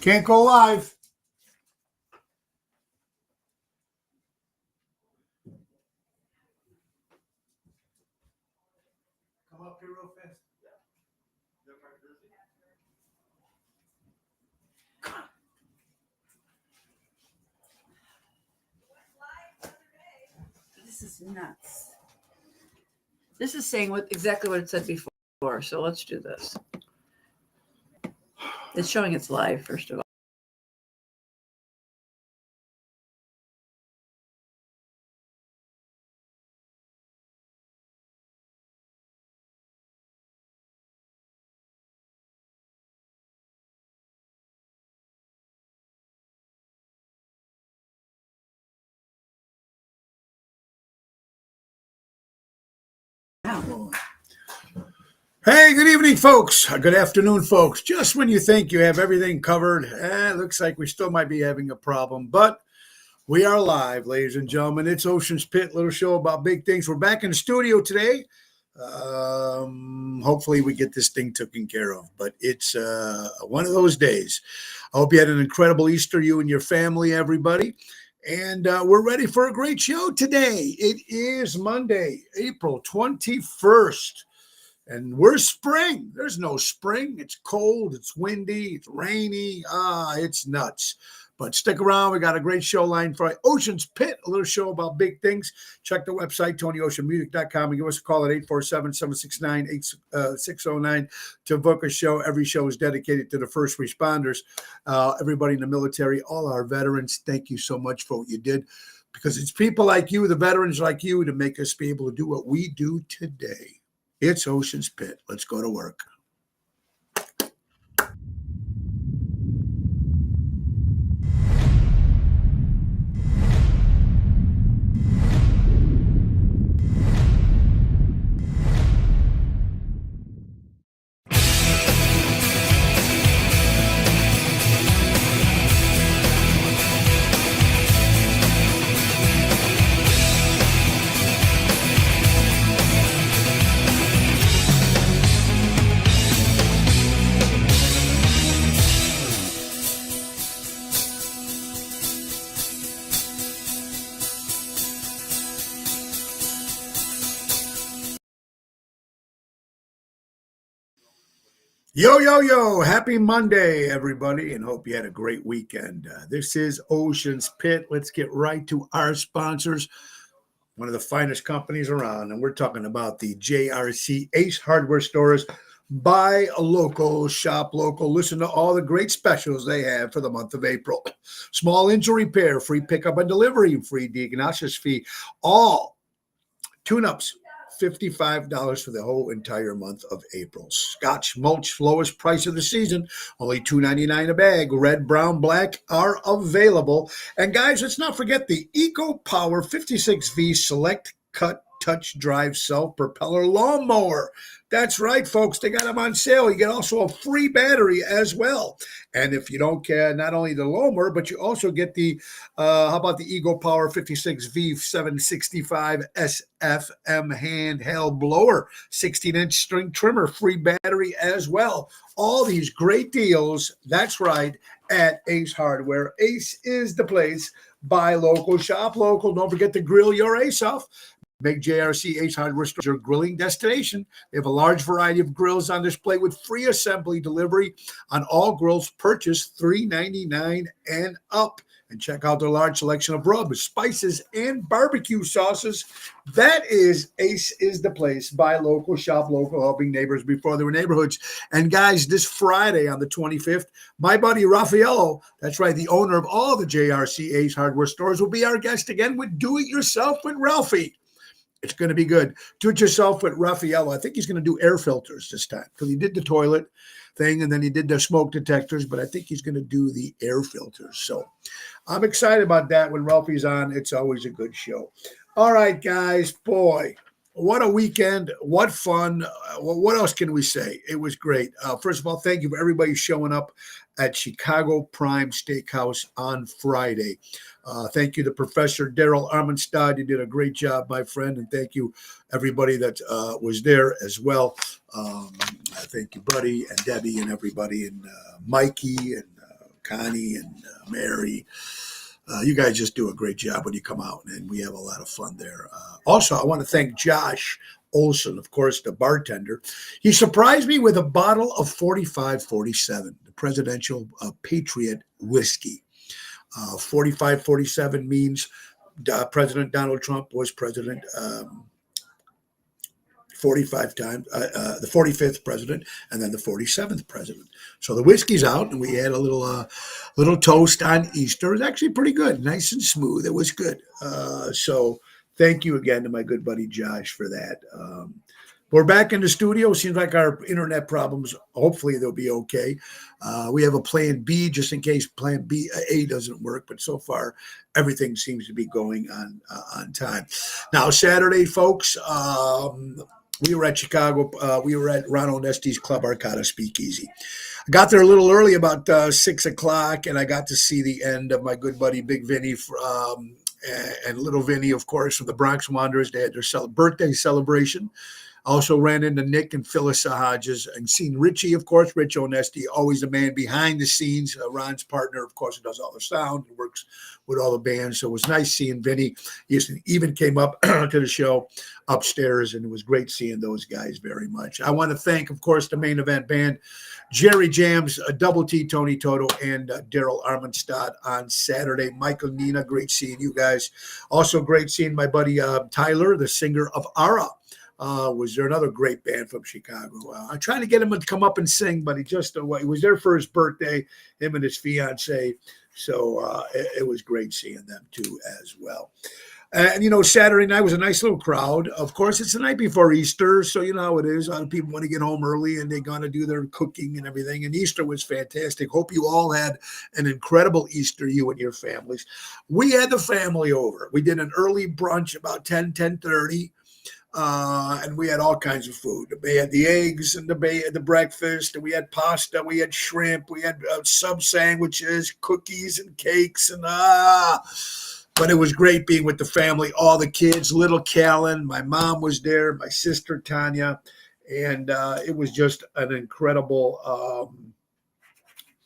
Can't go live. Come up here real fast. This is nuts. This is saying exactly what it said before. So let's do this. It's showing it's live, first of all. Hey, good evening, folks. Good afternoon, folks. Just when you think you have everything covered, it looks like we still might be having a problem, but we are live, ladies and gentlemen. It's Ocean's Pit, little show about big things. We're back in the studio today. Hopefully we get this thing taken care of, but it's one of those days. I hope you had an incredible Easter, you and your family, everybody. And we're ready for a great show today. It is Monday, April 21st. And we're spring. There's no spring. It's cold. It's windy. It's rainy. It's nuts. But stick around. We got a great show lined for you. Ocean's Pit, a little show about big things. Check the website, TonyOceanMusic.com, and give us a call at 847-769-8609 to book a show. Every show is dedicated to the first responders, everybody in the military, all our veterans. Thank you so much for what you did, because it's people like you, the veterans like you, to make us be able to do what we do today. It's Ocean's Pit. Let's go to work. Yo, yo, yo. Happy Monday, everybody, and hope you had a great weekend. This is Ocean's Pit. Let's get right to our sponsors, one of the finest companies around, and we're talking about the JRC Ace Hardware Stores. Buy a local, shop local. Listen to all the great specials they have for the month of April. Small engine repair, free pickup and delivery, free diagnosis fee. All tune-ups, $55 for the whole entire month of April. Scotch mulch, lowest price of the season, only $2.99 a bag. Red, brown, black are available. And guys, let's not forget the EcoPower 56V Select Cut Touch Drive Self-Propeller Lawnmower. That's right, folks. They got them on sale. You get also a free battery as well. And if you don't care, not only the lawnmower, but you also get the, how about the EcoPower 56V 765 SFM handheld blower, 16-inch string trimmer, free battery as well. All these great deals, that's right, at Ace Hardware. Ace is the place. Buy local, shop local. Don't forget to grill your Ace off. Make JRC Ace Hardware Stores your grilling destination. They have a large variety of grills on display with free assembly delivery on all grills purchased $3.99 and up. And check out their large selection of rubs, spices, and barbecue sauces. That is Ace is the place. Buy local, shop local, helping neighbors before they were neighborhoods. And guys, this Friday on the 25th, my buddy Raffaello, that's right, the owner of all the JRC Ace Hardware Stores, will be our guest again with Do It Yourself with Ralphie. It's going to be good. Do it yourself with Raffaello. I think he's going to do air filters this time, because he did the toilet thing and then he did the smoke detectors, but I think he's going to do the air filters. So I'm excited about that. When Ralphie's on, it's always a good show. All right, guys, boy, what a weekend. What fun. What else can we say? It was great. First of all, thank you for everybody showing up at Chicago Prime Steakhouse on Friday. Thank you to Professor Daryl Armenstad. You did a great job, my friend. And thank you, everybody that was there as well. Thank you, Buddy and Debbie and everybody and Mikey and Connie and Mary. You guys just do a great job when you come out, and we have a lot of fun there. Also, I want to thank Josh Olson, of course, the bartender. He surprised me with a bottle of 4547, the Presidential Patriot Whiskey. 4547 means President Donald Trump was president 45 times, the 45th president, and then the 47th president. So the whiskey's out, and we had a little toast on Easter. It was actually pretty good, nice and smooth. It was good. So thank you again to my good buddy Josh for that. We're back in the studio. Seems like our internet problems, hopefully they'll be okay. We have a plan B just in case plan A doesn't work, but so far everything seems to be going on time. Now, Saturday, folks, we were at Chicago. We were at Ron Onesti's Club Arcata Speakeasy. I got there a little early, about 6 o'clock, and I got to see the end of my good buddy Big Vinny and Little Vinny, of course, from the Bronx Wanderers. They had their birthday celebration. Also ran into Nick and Phyllis Hodges and seen Richie, of course, Rich Onesti, always the man behind the scenes. Ron's partner, of course, who does all the sound and works with all the bands. So it was nice seeing Vinny. He even came up to the show upstairs, and it was great seeing those guys very much. I want to thank, of course, the main event band, Jerry Jams, Double T, Tony Toto, and Daryl Armenstadt on Saturday. Michael Nina, great seeing you guys. Also great seeing my buddy Tyler, the singer of Ara. Was there another great band from Chicago? I'm trying to get him to come up and sing, but he was there for his birthday, him and his fiance. So it was great seeing them too as well. And, Saturday night was a nice little crowd. Of course, it's the night before Easter, so you know how it is. A lot of people want to get home early, and they're going to do their cooking and everything. And Easter was fantastic. Hope you all had an incredible Easter, you and your families. We had the family over. We did an early brunch about 10:30. And we had all kinds of food. We had the eggs and the breakfast, and we had pasta, we had shrimp, we had sub sandwiches, cookies and cakes, and but it was great being with the family, all the kids, little Callan, my mom was there, my sister Tanya, and it was just an incredible,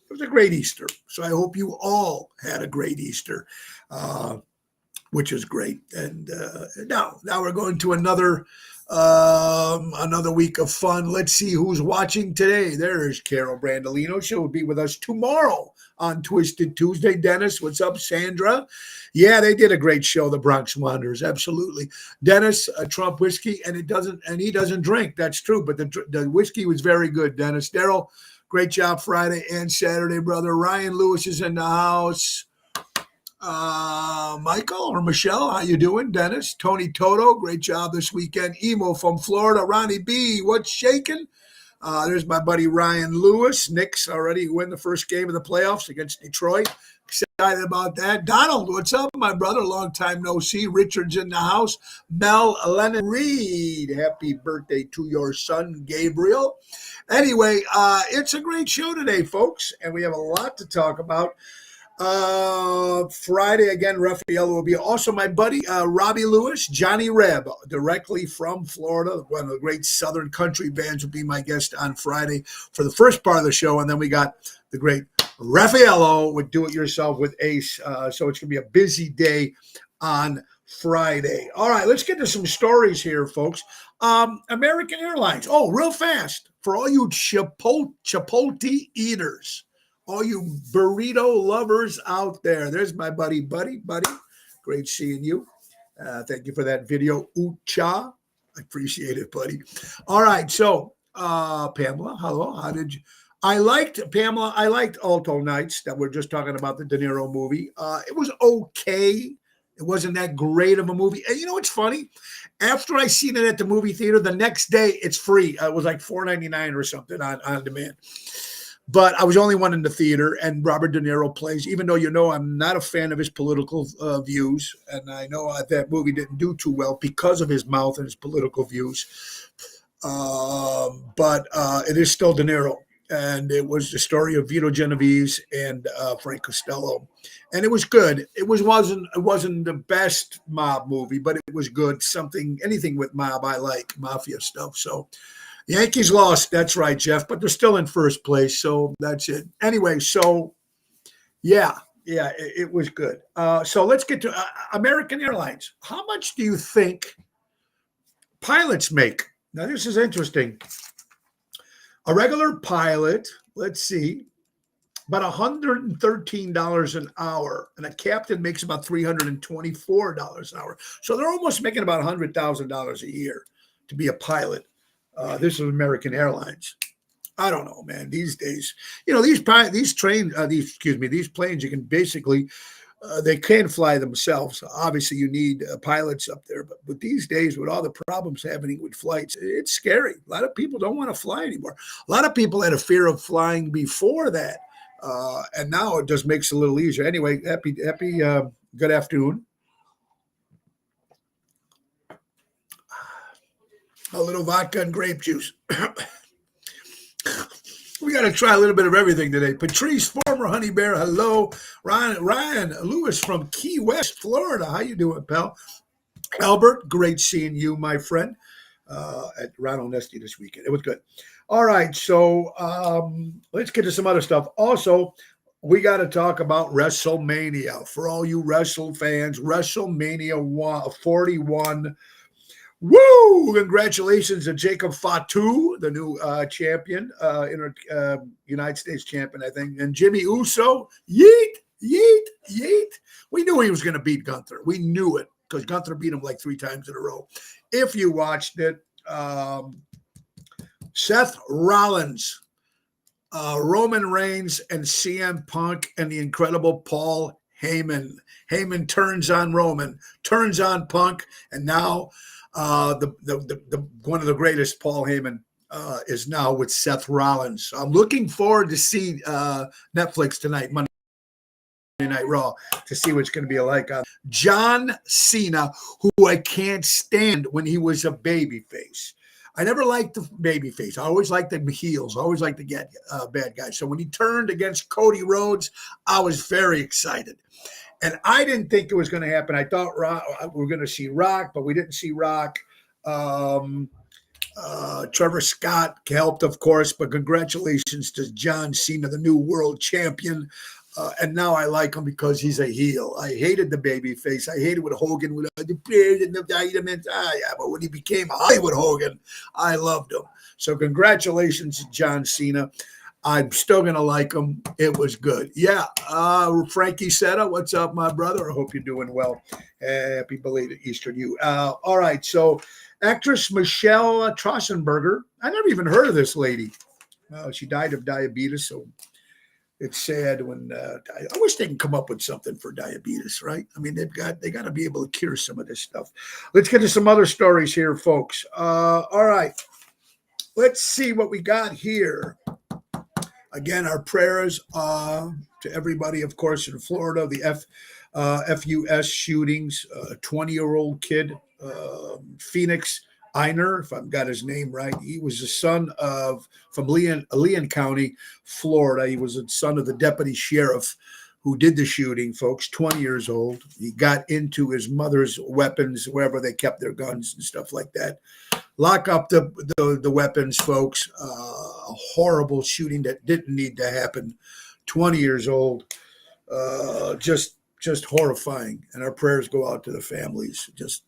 it was a great Easter. So I hope you all had a great Easter. Which is great. And now we're going to another week of fun. Let's see who's watching today. There's Carol Brandolino. She'll be with us tomorrow on Twisted Tuesday. Dennis, what's up? Sandra? Yeah, they did a great show, the Bronx Wanderers. Absolutely. Dennis, Trump whiskey, and he doesn't drink. That's true. But the whiskey was very good, Dennis. Daryl, great job Friday and Saturday, brother. Ryan Lewis is in the house. Michael or Michelle, how you doing? Dennis, Tony Toto, great job this weekend. Emo from Florida, Ronnie B, what's shaking? There's my buddy Ryan Lewis. Knicks already win the first game of the playoffs against Detroit. Excited about that. Donald, what's up, my brother? Long time no see. Richard's in the house. Mel Lennon Reed, happy birthday to your son, Gabriel. Anyway, it's a great show today, folks, and we have a lot to talk about. Friday again, Raphael will be also my buddy Robbie Lewis, Johnny Reb, directly from Florida. One of the great Southern country bands will be my guest on Friday for the first part of the show, and then we got the great Raffaello with Do It Yourself with Ace. So it's gonna be a busy day on Friday. All right, let's get to some stories here, folks. American Airlines. Oh, real fast for all you Chipotle eaters. All you burrito lovers out there. There's my buddy. Great seeing you. Thank you for that video, Ucha. I appreciate it, buddy. All right, so Pamela, hello. How did you? I liked Alto Nights that we're just talking about, the De Niro movie. It was okay. It wasn't that great of a movie. And you know what's funny? After I seen it at the movie theater, the next day it's free. It was like $4.99 or something on demand. But I was only one in the theater, and Robert De Niro plays, even though I'm not a fan of his political views, and I know that movie didn't do too well because of his mouth and his political views. But it is still De Niro, and it was the story of Vito Genovese and Frank Costello, and it was good. It wasn't the best mob movie, but it was good. Anything with mob, I like mafia stuff. So. Yankees lost. That's right, Jeff, but they're still in first place, so that's it. Anyway, so Yeah, yeah, it was good. So let's get to American Airlines. How much do you think pilots make? Now, this is interesting. A regular pilot, let's see, about $113 an hour, and a captain makes about $324 an hour. So they're almost making about $100,000 a year to be a pilot. This is American Airlines. I don't know, man. These days, these planes, you can basically they can fly themselves. Obviously, you need pilots up there, but these days, with all the problems happening with flights, it's scary. A lot of people don't want to fly anymore. A lot of people had a fear of flying before that, and now it just makes it a little easier. Anyway, happy good afternoon. A little vodka and grape juice. We got to try a little bit of everything today. Patrice, former Honey Bear, hello. Ryan Lewis from Key West, Florida. How you doing, pal? Albert, great seeing you, my friend, at Ronald Nesty this weekend. It was good. All right, so let's get to some other stuff. Also, we got to talk about WrestleMania. For all you Wrestle fans, WrestleMania 41. Woo! Congratulations to Jacob Fatu, the new champion, United States champion, I think. And Jimmy Uso, yeet, yeet, yeet. We knew he was going to beat Gunther. We knew it because Gunther beat him like 3 times in a row. If you watched it, Seth Rollins, Roman Reigns, and CM Punk, and the incredible Paul Heyman. Heyman turns on Roman, turns on Punk, and now the one of the greatest, Paul Heyman, is now with Seth Rollins. So I'm looking forward to see Netflix tonight, Monday Night Raw, to see what it's going to be like. John Cena, who I can't stand when he was a babyface. I never liked the babyface. I always liked the heels. I always liked the bad guys. So when he turned against Cody Rhodes, I was very excited. And I didn't think it was going to happen. I thought we were going to see Rock, but we didn't see Rock. Trevor Scott helped, of course, but congratulations to John Cena, the new world champion. And now I like him because he's a heel. I hated the baby face. I hated what Hogan with the beard and the vitamins. Yeah, but when he became Hollywood Hogan, I loved him. So congratulations to John Cena. I'm still going to like him. It was good. Yeah. Frankie Seta, what's up, my brother? I hope you're doing well. Happy belated Easter to you. All right. So actress Michelle Trachtenberger. I never even heard of this lady. She died of diabetes. So it's sad when I wish they can come up with something for diabetes, right? I mean, they got to be able to cure some of this stuff. Let's get to some other stories here, folks. All right. Let's see what we got here. Again, our prayers to everybody, of course, in Florida, the FUS shootings, a 20-year-old kid, Phoenix Einer, if I've got his name right. He was the son from Leon County, Florida. He was the son of the deputy sheriff who did the shooting, folks, 20 years old. He got into his mother's weapons, wherever they kept their guns and stuff like that. Lock up the weapons, folks. A horrible shooting that didn't need to happen. 20 years old. Just horrifying. And our prayers go out to the families. Just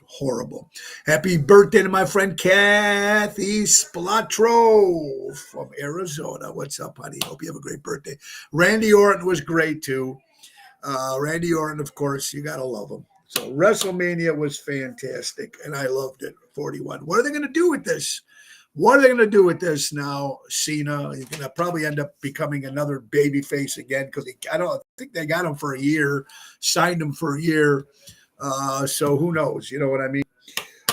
horrible. Happy birthday to my friend Kathy Splatro from Arizona. What's up, honey? Hope you have a great birthday. Randy Orton was great, too. Randy Orton, of course, you got to love him. So WrestleMania was fantastic, and I loved it. 41. What are they going to do with this? What are they going to do with this now, Cena? He's going to probably end up becoming another baby face again because I think they got him for a year, signed him for a year. So who knows? You know what I mean?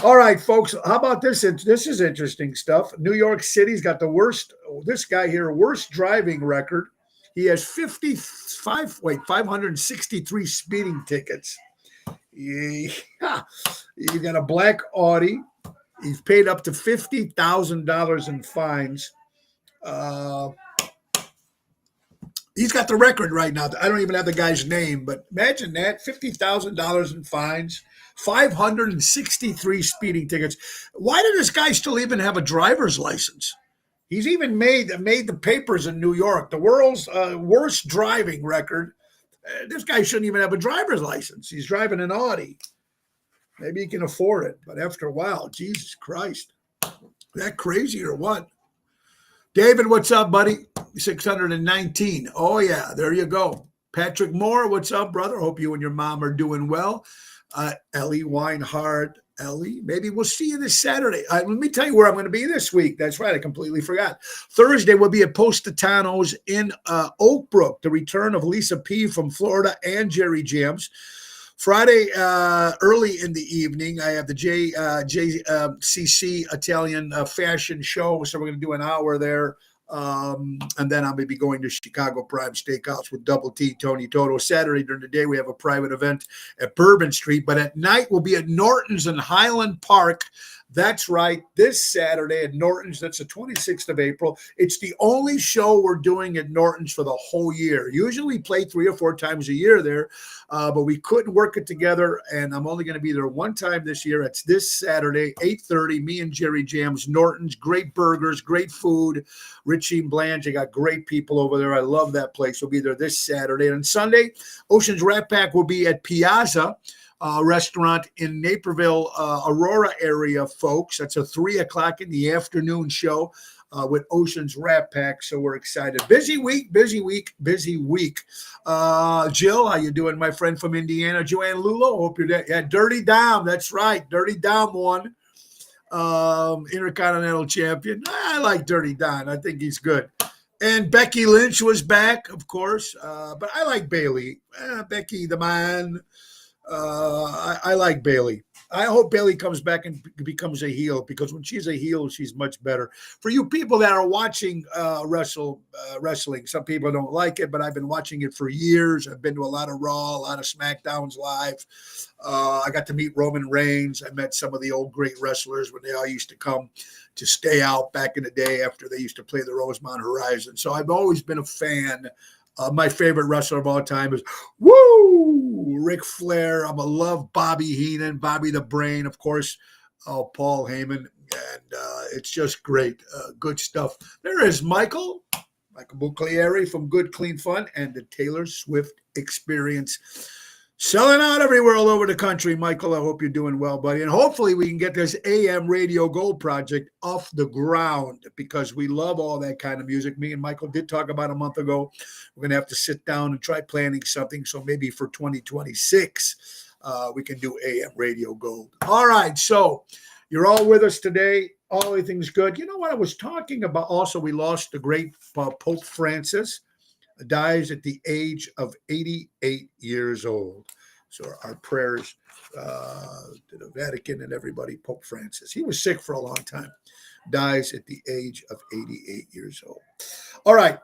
All right, folks. How about this? This is interesting stuff. New York City's got worst driving record. He has 563 speeding tickets. Yeah. You got a black Audi. He's paid up to $50,000 in fines. He's got the record right now. I don't even have the guy's name, but imagine that, $50,000 in fines, 563 speeding tickets. Why did this guy still even have a driver's license? He's even made the papers in New York. The world's worst driving record. This guy shouldn't even have a driver's license. He's driving an Audi. Maybe he can afford it, but after a while, Jesus Christ, that crazy or what? David, what's up, buddy? 619. Oh yeah, there you go. Patrick Moore, what's up, brother? Hope you and your mom are doing well. Ellie Weinhardt. Ellie, maybe we'll see you this Saturday. Let me tell you where I'm going to be this week. That's right. I completely forgot. Thursday, we'll be at Positano's in Oak Brook, the return of Lisa P. from Florida and Jerry Jams. Friday, early in the evening, I have the JCC Italian fashion show. So we're going to do an hour there. And then I'm going to be going to Chicago Prime Steakhouse with Double T, Tony Toto. Saturday during the day, we have a private event at Bourbon Street. But at night, we'll be at Norton's in Highland Park. That's right, this Saturday at Norton's. That's the 26th of April. It's the only show we're doing at Norton's for the whole year. Usually we play 3 or 4 times a year there, but we couldn't work it together, and I'm only going to be there one time this year. It's this Saturday, 8:30, me and Jerry Jams, Norton's, great burgers, great food. Richie and Blanche, they got great people over there. I love that place. We'll be there this Saturday. And Sunday, Ocean's Rat Pack will be at Piazza restaurant in Naperville, Aurora area, folks. That's a 3 o'clock in the afternoon show with Ocean's Rat Pack. So we're excited. Busy week. Jill, how you doing, my friend from Indiana? Joanne Lulo, hope you're there. Yeah, Dirty Dom. That's right. Dirty Dom won. Intercontinental champion. I like Dirty Don. I think he's good. And Becky Lynch was back, of course. But I like Bailey. Becky, the man. I like Bailey. I hope Bailey comes back and becomes a heel, because when she's a heel, she's much better. For you people that are watching wrestling, some people don't like it, but I've been watching it for years. I've been to a lot of Raw, a lot of SmackDowns live. I got to meet Roman Reigns. I met some of the old great wrestlers when they all used to come to stay out back in the day after they used to play the Rosemont Horizon. So I've always been a fan. My favorite wrestler of all time is Ric Flair. I'm a love Bobby Heenan, Bobby the Brain, of course, Paul Heyman, and it's just great, good stuff. There is Michael Buclieri from Good Clean Fun and the Taylor Swift Experience. Selling out everywhere all over the country. Michael, I hope you're doing well, buddy. And hopefully we can get this AM Radio Gold project off the ground, because we love all that kind of music. Me and Michael did talk about a month ago. We're going to have to sit down and try planning something. So maybe for 2026, we can do AM Radio Gold. All right. So you're all with us today. All everything's good. You know what I was talking about? Also, we lost the great Pope Francis. Dies at the age of 88 years old. So our prayers to the Vatican and everybody. Pope Francis. He was sick for a long time. Dies at the age of 88 years old. All right.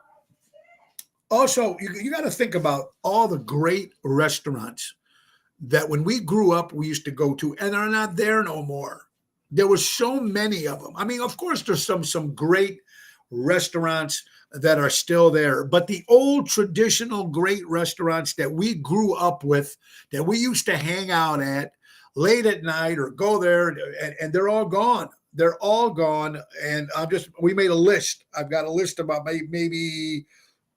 Also, you got to think about all the great restaurants that when we grew up, we used to go to, and are not there no more. There were so many of them. I mean, of course, there's some great restaurants that are still there, but the old traditional great restaurants that we grew up with, that we used to hang out at late at night or go there, and they're all gone. They're all gone. And we made a list. I've got a list about maybe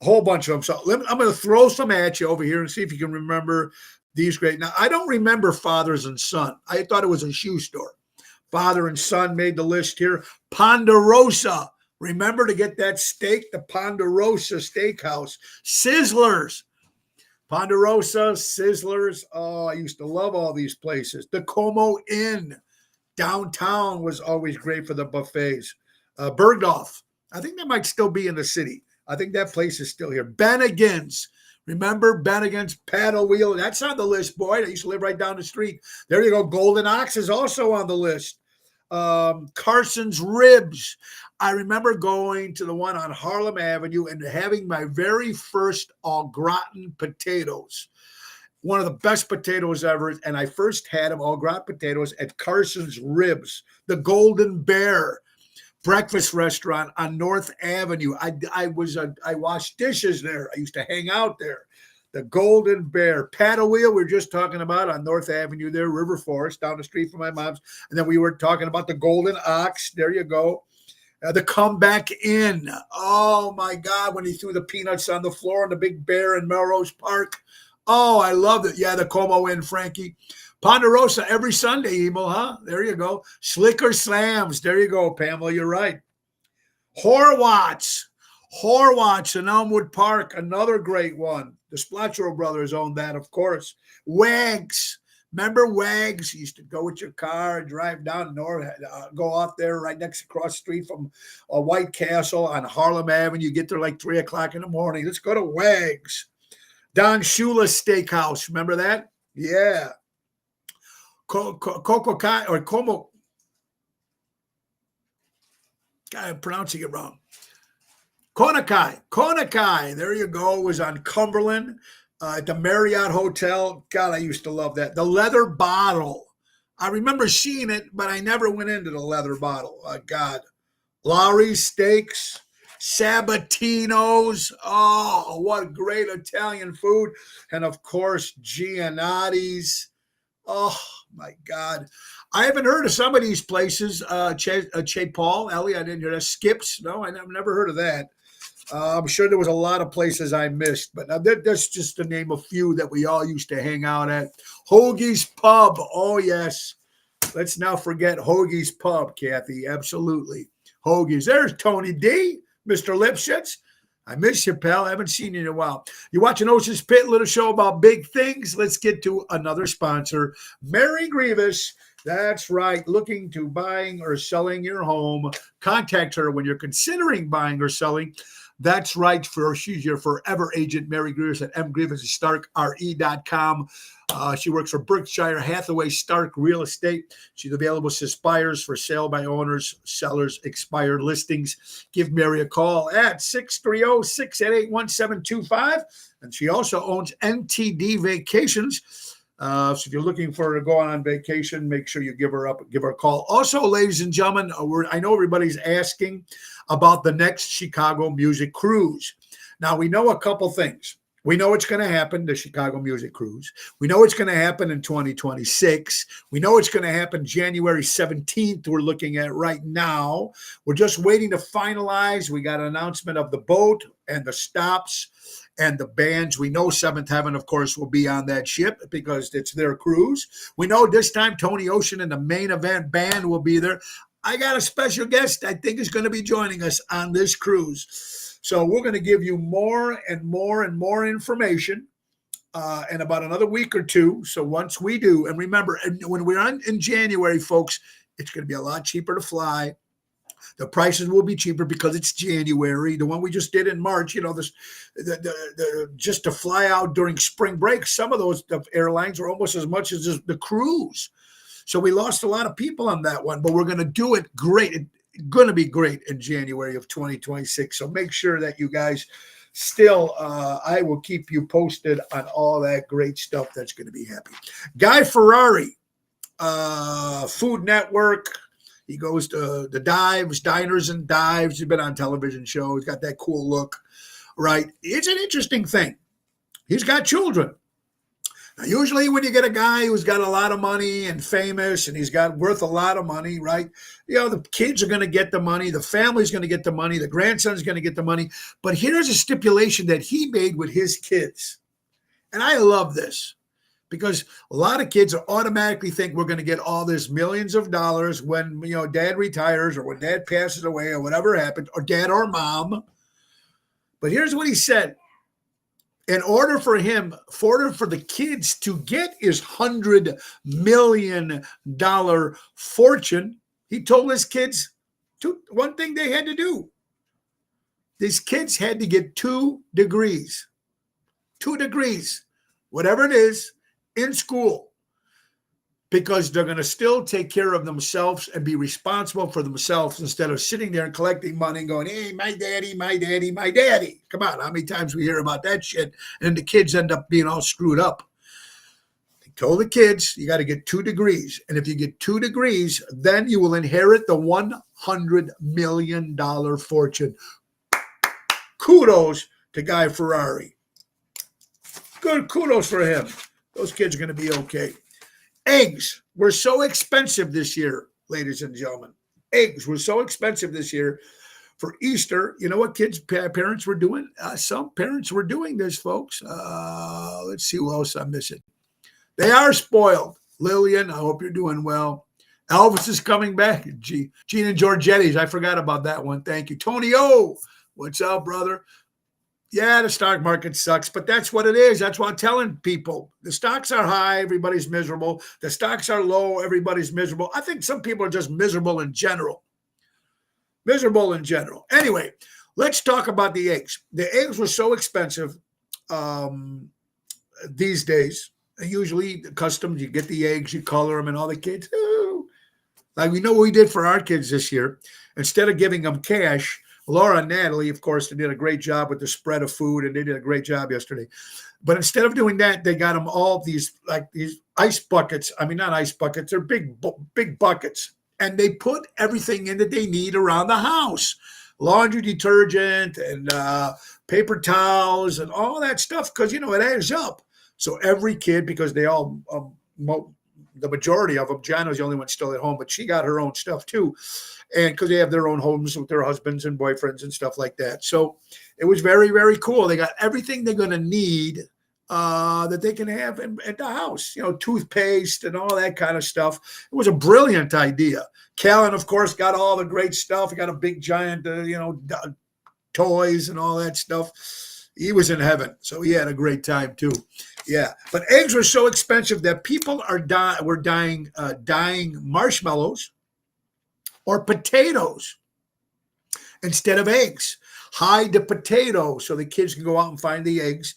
a whole bunch of them. So I'm going to throw some at you over here and see if you can remember these great. Now, I don't remember Fathers and Son. I thought it was a shoe store. Father and Son made the list here. Ponderosa. Remember to get that steak, the Ponderosa Steakhouse. Sizzlers. Ponderosa, Sizzlers. Oh, I used to love all these places. The Como Inn. Downtown was always great for the buffets. Bergdorf. I think that might still be in the city. I think that place is still here. Bennigan's. Remember Bennigan's Paddle Wheel? That's on the list, boy. I used to live right down the street. There you go. Golden Ox is also on the list. Carson's Ribs. I remember going to the one on Harlem Avenue and having my very first au gratin potatoes. One of the best potatoes ever. And I first had them, au gratin potatoes, at Carson's Ribs, the Golden Bear breakfast restaurant on North Avenue. I washed dishes there. I used to hang out there. The Golden Bear. Paddle Wheel, we were just talking about on North Avenue there, River Forest, down the street from my mom's. And then we were talking about the Golden Ox. There you go. The comeback in. Oh my God, when he threw the peanuts on the floor in the Big Bear in Melrose Park. Oh, I loved it. Yeah, the Como in, Frankie. Ponderosa every Sunday, Emo, huh? There you go. Slicker Slams. There you go, Pamela. You're right. Horwatch. Horwatch in Elmwood Park, another great one. The Splotro brothers owned that, of course. Wags. Remember Wags? You used to go with your car and drive down north, go out there right next across the street from White Castle on Harlem Avenue. You get there like 3 o'clock in the morning. Let's go to Wags. Don Shula Steakhouse. Remember that? Yeah. Coco or Como. God, I'm pronouncing it wrong. Konakai. There you go. It was on Cumberland at the Marriott Hotel. God, I used to love that. The Leather Bottle. I remember seeing it, but I never went into the Leather Bottle. God. Lowry's Steaks. Sabatino's. Oh, what great Italian food. And, of course, Gianotti's. Oh, my God. I haven't heard of some of these places. Che Paul, Ellie, I didn't hear that. Skips. No, I've never heard of that. I'm sure there was a lot of places I missed, but that's just to name a few that we all used to hang out at. Hoagie's Pub. Oh, yes. Let's not forget Hoagie's Pub, Kathy. Absolutely. Hoagie's. There's Tony D, Mr. Lipschitz. I miss you, pal. I haven't seen you in a while. You're watching Ocean's Pit, little show about big things. Let's get to another sponsor, Mary Grievous. That's right. Looking to buying or selling your home. Contact her when you're considering buying or selling. That's right. She's your forever agent, Mary Grievous at mgrievous@starkre.com. She works for Berkshire Hathaway Stark Real Estate. She's available to buyers for sale by owners, sellers, expired listings. Give Mary a call at 630-688-1725. And she also owns NTD Vacations. So if you're looking for to go on vacation, make sure you give her a call. Also, ladies and gentlemen, I know everybody's asking about the next Chicago Music Cruise. Now, we know a couple things. We know it's going to happen, the Chicago Music Cruise. We know it's going to happen in 2026. We know it's going to happen January 17th. We're looking at right now. We're just waiting to finalize. We got an announcement of the boat and the stops and the bands. We know Seventh Heaven, of course, will be on that ship because it's their cruise. We know this time Tony Ocean and the main event band will be there. I got a special guest I think is going to be joining us on this cruise. So we're going to give you more and more and more information in about another week or two. So once we do, and remember, when we're in January, folks, it's going to be a lot cheaper to fly. The prices will be cheaper because it's January. The one we just did in March, just to fly out during spring break, some of those airlines are almost as much as the cruise. So we lost a lot of people on that one, but we're going to do it great. It's going to be great in January of 2026. So make sure that you guys still, I will keep you posted on all that great stuff that's going to be happening. Guy Ferrari, Food Network. He goes to the diners and dives. He's been on television shows. He's got that cool look, right? It's an interesting thing. He's got children. Now, usually when you get a guy who's got a lot of money and famous and he's got worth a lot of money, right? The kids are going to get the money. The family's going to get the money. The grandson's going to get the money. But here's a stipulation that he made with his kids. And I love this. Because a lot of kids automatically think we're going to get all this millions of dollars when, dad retires or when dad passes away or whatever happens, or dad or mom. But here's what he said. In order for the kids to get his $100 million fortune, he told his kids one thing they had to do. These kids had to get 2 degrees. 2 degrees, whatever it is, in school, because they're going to still take care of themselves and be responsible for themselves instead of sitting there and collecting money and going, hey, my daddy, my daddy, my daddy. Come on, how many times we hear about that shit? And the kids end up being all screwed up. They told the kids, you got to get 2 degrees. And if you get 2 degrees, then you will inherit the $100 million fortune. Kudos to Guy Ferrari. Good kudos for him. Those kids are going to be okay. Eggs were so expensive this year, ladies and gentlemen. Eggs were so expensive this year for Easter. You know what parents were doing? Some parents were doing this, folks. Let's see who else I'm missing. They are spoiled. Lillian, I hope you're doing well. Elvis is coming back. Gene and Giorgetti's. I forgot about that one. Thank you. Tony O, what's up, brother? Yeah, the stock market sucks, but that's what it is. That's what I'm telling people. The stocks are high, everybody's miserable. The stocks are low, everybody's miserable. I think some people are just miserable in general. Miserable in general. Anyway, let's talk about the eggs. The eggs were so expensive these days. Usually the customs, you get the eggs, you color them, and all the kids. Ooh. Like we know what we did for our kids this year. Instead of giving them cash, Laura and Natalie, of course, they did a great job with the spread of food, and they did a great job yesterday. But instead of doing that, they got them all these ice buckets. I mean, not ice buckets; they're big buckets, and they put everything in that they need around the house: laundry detergent and paper towels and all that stuff. Because it adds up. So every kid, because they all, the majority of them, John was the only one still at home, but she got her own stuff too. And because they have their own homes with their husbands and boyfriends and stuff like that. So it was very, very cool. They got everything they're going to need that they can have at the house, toothpaste and all that kind of stuff. It was a brilliant idea. Callan, of course, got all the great stuff. He got a big giant, toys and all that stuff. He was in heaven. So he had a great time too. Yeah. But eggs were so expensive that people were dying marshmallows or potatoes instead of eggs. Hide the potato so the kids can go out and find the eggs.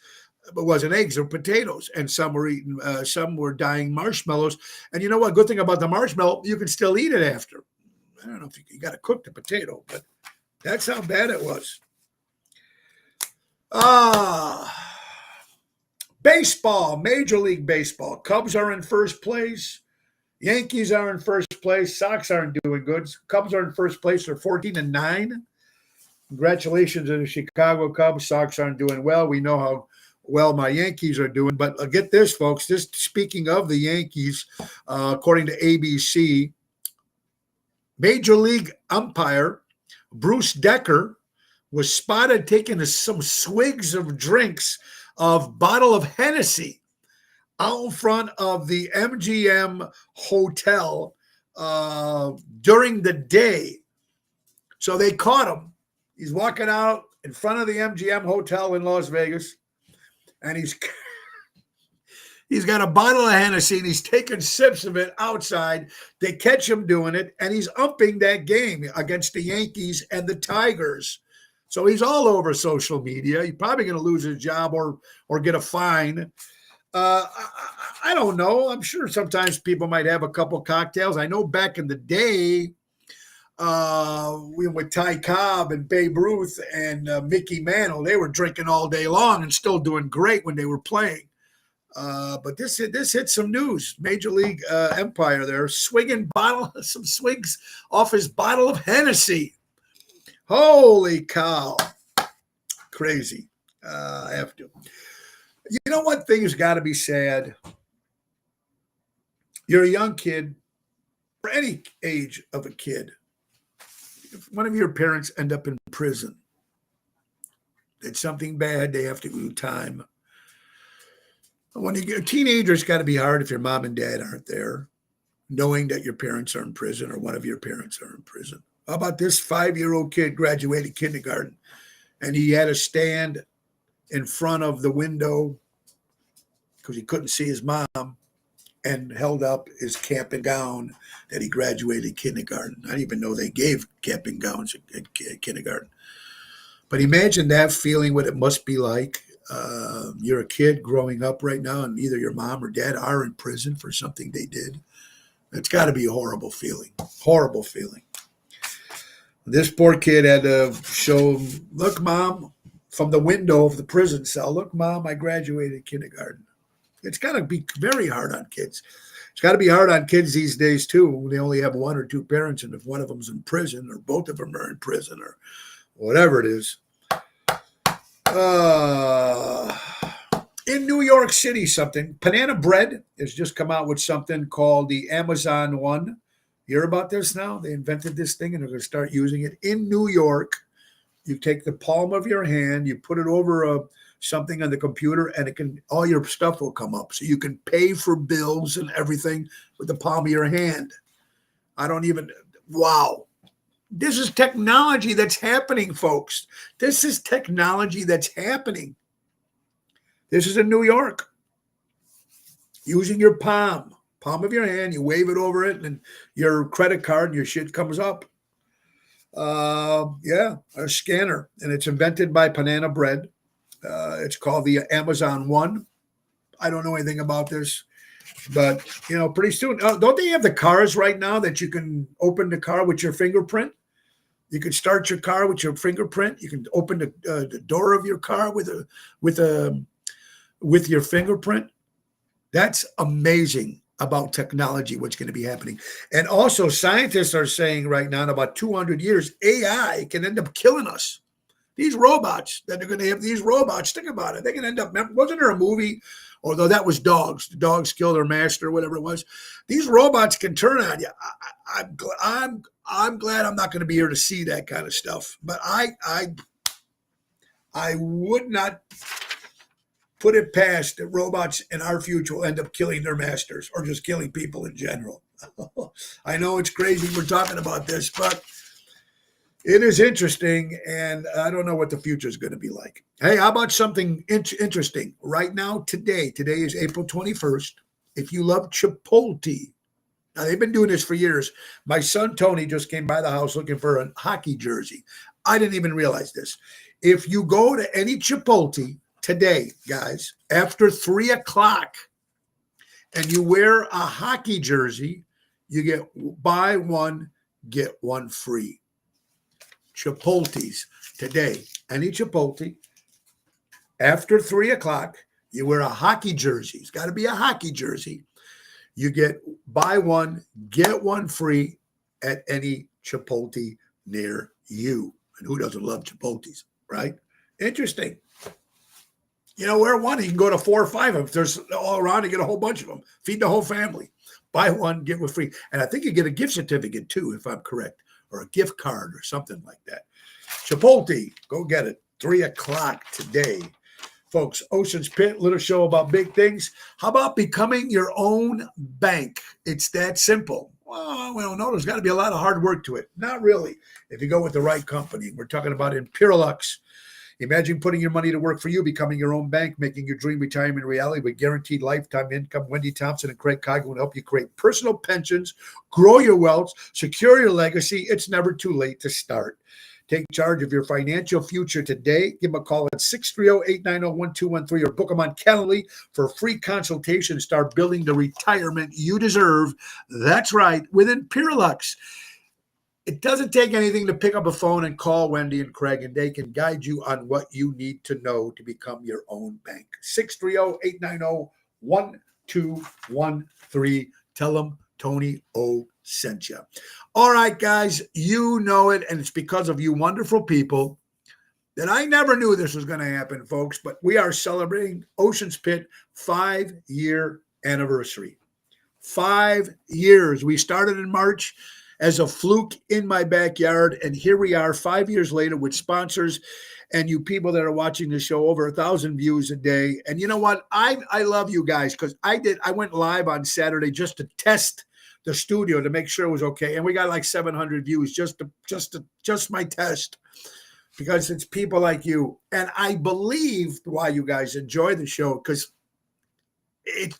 But it wasn't eggs or potatoes. And some were dying marshmallows. And you know what? Good thing about the marshmallow, you can still eat it after. I don't know if you got to cook the potato, but that's how bad it was. Baseball, Major League Baseball. Cubs are in first place. Yankees are in first place. Sox aren't doing good. Cubs are in first place. They're 14-9. Congratulations to the Chicago Cubs. Sox aren't doing well. We know how well my Yankees are doing. But get this, folks. Speaking of the Yankees, according to ABC, Major League umpire Bruce Decker was spotted taking some swigs of drinks of bottle of Hennessy out in front of the MGM Hotel during the day. So they caught him. He's walking out in front of the MGM Hotel in Las Vegas, and he's got a bottle of Hennessy, and he's taking sips of it outside. They catch him doing it, and he's umping that game against the Yankees and the Tigers. So he's all over social media. He's probably going to lose his job or get a fine. I don't know. I'm sure sometimes people might have a couple cocktails. I know back in the day, with Ty Cobb and Babe Ruth and Mickey Mantle, they were drinking all day long and still doing great when they were playing. But this hit some news. Major League Empire there, swinging some swigs off his bottle of Hennessy. Holy cow. Crazy. I have to. You know what thing has got to be sad? You're a young kid, or any age of a kid. If one of your parents end up in prison, did something bad, they have to do time. When you get a teenager, it's got to be hard if your mom and dad aren't there, knowing that your parents are in prison or one of your parents are in prison. How about this 5-year-old kid graduated kindergarten, and he had to stand in front of the window because he couldn't see his mom and held up his cap and gown that he graduated kindergarten. I didn't even know they gave cap and gowns at kindergarten. But imagine that feeling, what it must be like. You're a kid growing up right now, and either your mom or dad are in prison for something they did. It's got to be a horrible feeling. Horrible feeling. This poor kid had to show him, look, Mom, from the window of the prison cell, look, Mom, I graduated kindergarten. It's got to be very hard on kids. It's got to be hard on kids these days, too, when they only have one or two parents, and if one of them's in prison or both of them are in prison or whatever it is. In New York City, Panera Bread has just come out with something called the Amazon One. You hear about this now? They invented this thing and they're going to start using it in New York. You take the palm of your hand, you put it over something on the computer, and all your stuff will come up. So you can pay for bills and everything with the palm of your hand. Wow. This is technology that's happening, folks. This is technology that's happening. This is in New York. Using your palm of your hand, you wave it over it, and your credit card and your shit comes up. A scanner, and it's invented by Panera Bread. It's called the Amazon One. I don't know anything about this, but pretty soon, don't they have the cars right now that you can open the car with your fingerprint? You can start your car with your fingerprint. You can open the door of your car with your fingerprint. That's amazing about technology, what's going to be happening. And also, scientists are saying right now, in about 200 years, AI can end up killing us. These robots that are going to have these robots, think about it. They can end up, wasn't there a movie, although that was dogs. The dogs kill their master, whatever it was. These robots can turn on you. I'm glad I'm not going to be here to see that kind of stuff. But I would not put it past that robots in our future will end up killing their masters or just killing people in general. I know it's crazy we're talking about this, but it is interesting, and I don't know what the future is going to be like. Hey, how about something interesting? Right now, today is April 21st. If you love Chipotle, now they've been doing this for years. My son, Tony, just came by the house looking for a hockey jersey. I didn't even realize this. If you go to any Chipotle today, guys, after 3 o'clock, and you wear a hockey jersey, you get buy one, get one free. Chipotle's today. Any Chipotle, after 3 o'clock, you wear a hockey jersey. It's got to be a hockey jersey. You get buy one, get one free at any Chipotle near you. And who doesn't love Chipotle's, right? Interesting. Wear one, you can go to 4 or 5 of them. There's all around, you get a whole bunch of them. Feed the whole family. Buy one, get one free. And I think you get a gift certificate too, if I'm correct, or a gift card or something like that. Chipotle, go get it. 3 o'clock today. Folks, Ocean's Pit, little show about big things. How about becoming your own bank? It's that simple. Well, no, there's got to be a lot of hard work to it. Not really. If you go with the right company. We're talking about Imperialux. Imagine putting your money to work for you, becoming your own bank, making your dream retirement reality with guaranteed lifetime income. Wendy Thompson and Craig Coggan will help you create personal pensions, grow your wealth, secure your legacy. It's never too late to start. Take charge of your financial future today. Give them a call at 630-890-1213 or book them on Calendly for a free consultation. Start building the retirement you deserve. That's right, with Imperialux. It doesn't take anything to pick up a phone and call Wendy and Craig, and they can guide you on what you need to know to become your own bank. 630-890-1213. Tell them Tony O sent you. All right, guys, you know it, and it's because of you wonderful people that I never knew this was going to happen, folks, but we are celebrating Ocean's Pit 5-year anniversary. 5 years. We started in March as a fluke in my backyard, and here we are 5 years later with sponsors and you people that are watching the show, over 1,000 views a day. And you know what? I love you guys, because I went live on Saturday just to test the studio to make sure it was okay, and we got like 700 views just my test, because it's people like you. And I believe why you guys enjoy the show, because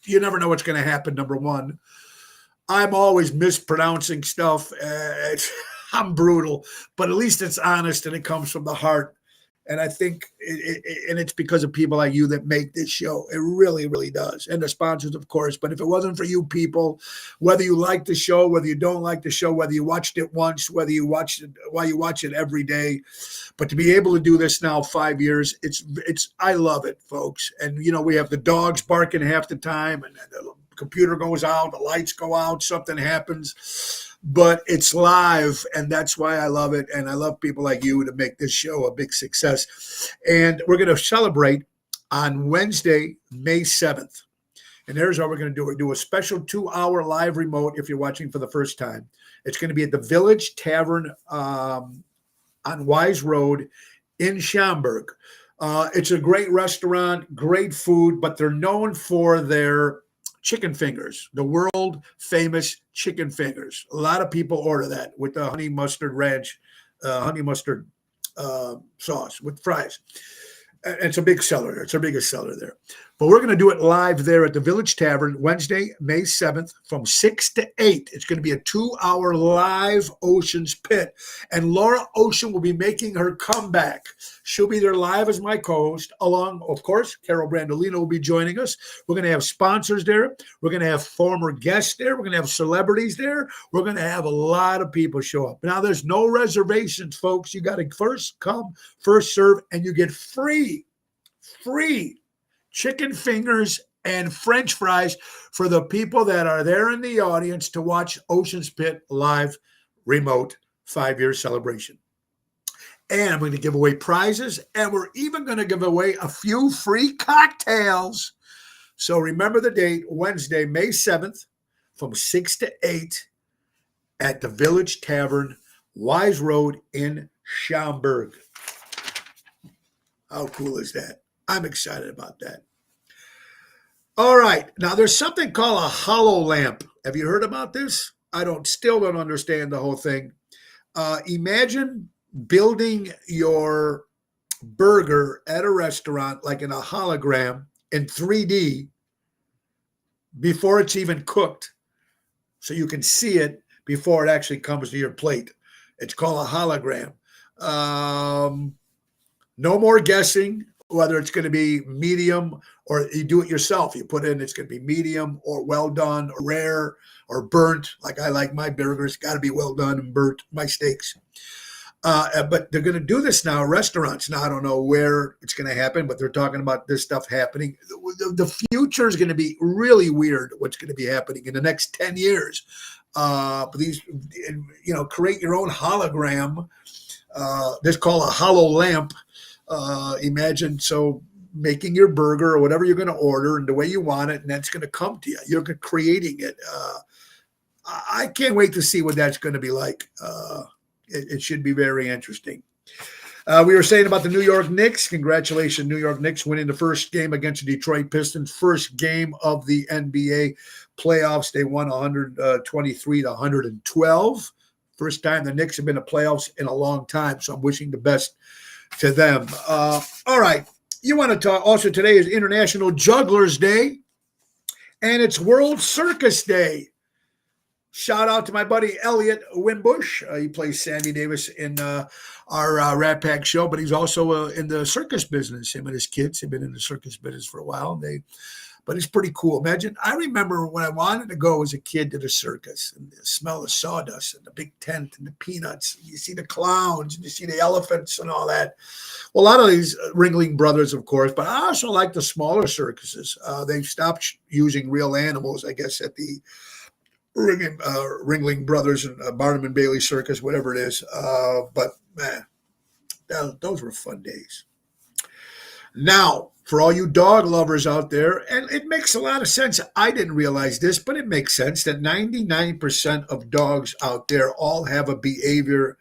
you never know what's going to happen. Number one, I'm always mispronouncing stuff. I'm brutal, but at least it's honest and it comes from the heart. And I think it's because of people like you that make this show. It really, really does. And the sponsors, of course. But if it wasn't for you people, whether you like the show, whether you don't like the show, whether you watched it once, whether you watched it, why you watch it every day, but to be able to do this now 5 years, I love it, folks. And, we have the dogs barking half the time, and the computer goes out, the lights go out, something happens. But it's live, and that's why I love it. And I love people like you to make this show a big success. And we're going to celebrate on Wednesday, May 7th. And here's how we're going to do it. Do a special 2-hour live remote if you're watching for the first time. It's going to be at the Village Tavern on Wise Road in Schaumburg. It's a great restaurant, great food, but they're known for their chicken fingers, the world famous chicken fingers. A lot of people order that with the honey mustard ranch, honey mustard sauce with fries. It's a big seller. It's our biggest seller there. But we're going to do it live there at the Village Tavern Wednesday, May 7th from 6 to 8. It's going to be a 2-hour live Ocean's Pit. And Laura Ocean will be making her comeback. She'll be there live as my co-host, along, of course, Carol Brandolino will be joining us. We're going to have sponsors there. We're going to have former guests there. We're going to have celebrities there. We're going to have a lot of people show up. Now, there's no reservations, folks. You got to first come, first serve, and you get free chicken fingers and French fries for the people that are there in the audience to watch Ocean's Pit live remote 5-year celebration. And I'm going to give away prizes, and we're even going to give away a few free cocktails. So remember the date, Wednesday, May 7th from 6 to 8 at the Village Tavern, Wise Road in Schaumburg. How cool is that? I'm excited about that. All right. Now, there's something called a hollow lamp. Have you heard about this? I still don't understand the whole thing. Imagine building your burger at a restaurant like in a hologram in 3D before it's even cooked, so you can see it before it actually comes to your plate. It's called a hologram. No more guessing whether it's going to be medium or you do it yourself. You put in, it's going to be medium or well done or rare or burnt. Like I like my burgers, got to be well done and burnt, my steaks. But they're going to do this now, restaurants. Now, I don't know where it's going to happen, but they're talking about this stuff happening. The future is going to be really weird, what's going to be happening in the next 10 years. These, create your own hologram. This is called a hollow lamp. Imagine making your burger or whatever you're going to order and the way you want it, and that's going to come to you. You're creating it. I can't wait to see what that's going to be like. It should be very interesting. We were saying about the New York Knicks. Congratulations, New York Knicks, winning the first game against the Detroit Pistons. First game of the NBA playoffs. They won 123 to 112. First time the Knicks have been in the playoffs in a long time, so I'm wishing the best to them. All right. You want to talk. Also, today is International Jugglers Day, and it's World Circus Day. Shout out to my buddy Elliot Wimbush. He plays Sammy Davis in our Rat Pack show, but he's also in the circus business. Him and his kids have been in the circus business for a while. But it's pretty cool. Imagine, I remember when I wanted to go as a kid to the circus and the smell of sawdust and the big tent and the peanuts. You see the clowns and you see the elephants and all that. Well, a lot of these Ringling Brothers, of course, but I also like the smaller circuses. They've stopped using real animals, I guess, at the Ringling Brothers and Barnum and Bailey Circus, whatever it is. But man, those were fun days. Now, for all you dog lovers out there, and it makes a lot of sense. I didn't realize this, but it makes sense that 99% of dogs out there all have a behavior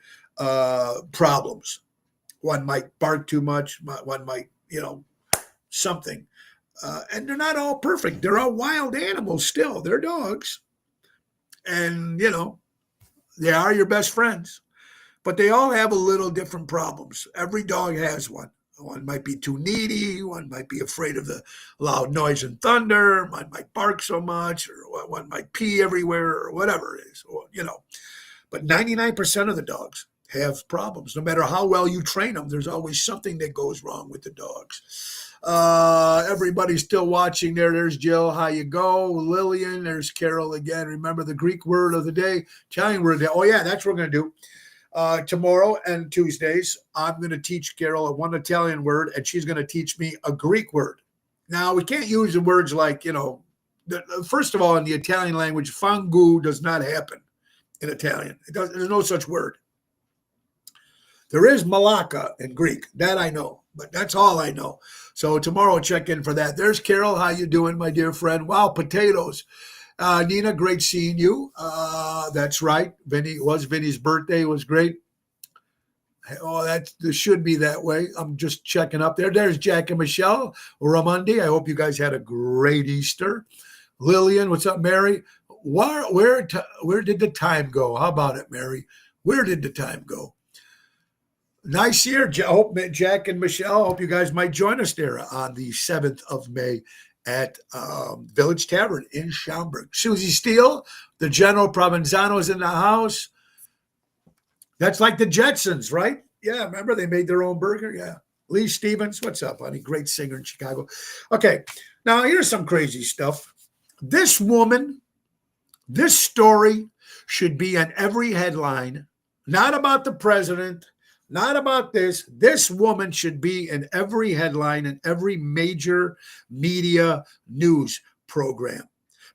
problems. One might bark too much. One might, something. And they're not all perfect. They're all wild animals still. They're dogs. And, they are your best friends. But they all have a little different problems. Every dog has one. One might be too needy. One might be afraid of the loud noise and thunder. One might bark so much, or one might pee everywhere, or whatever it is, But 99% of the dogs have problems. No matter how well you train them, there's always something that goes wrong with the dogs. Everybody's still watching there. There's Jill. How you go? Lillian. There's Carol again. Remember the Greek word of the day, Italian word of the day. Oh, yeah, that's what we're going to do. Tomorrow and Tuesdays, I'm going to teach Carol one Italian word, and she's going to teach me a Greek word. Now, we can't use the words like, first of all, in the Italian language, fangu does not happen in Italian. There's no such word. There is malaka in Greek. That I know, but that's all I know. So tomorrow, check in for that. There's Carol. How you doing, my dear friend? Wow, potatoes. Nina, great seeing you. That's right. Vinny's birthday. It was great. Oh, this should be that way. I'm just checking up there. There's Jack and Michelle Ramundi. I hope you guys had a great Easter. Lillian, what's up, Mary? Where did the time go? How about it, Mary? Where did the time go? Nice year. I hope Jack and Michelle, I hope you guys might join us there on the 7th of May at Village Tavern in Schaumburg. Susie Steele, the General Provenzano is in the house. That's like the Jetsons, right? Yeah, remember they made their own burger? Yeah. Lee Stevens, what's up, honey? Great singer in Chicago. Okay, now here's some crazy stuff. This woman, this story should be on every headline, not about the president, not about this. This woman should be in every headline and every major media news program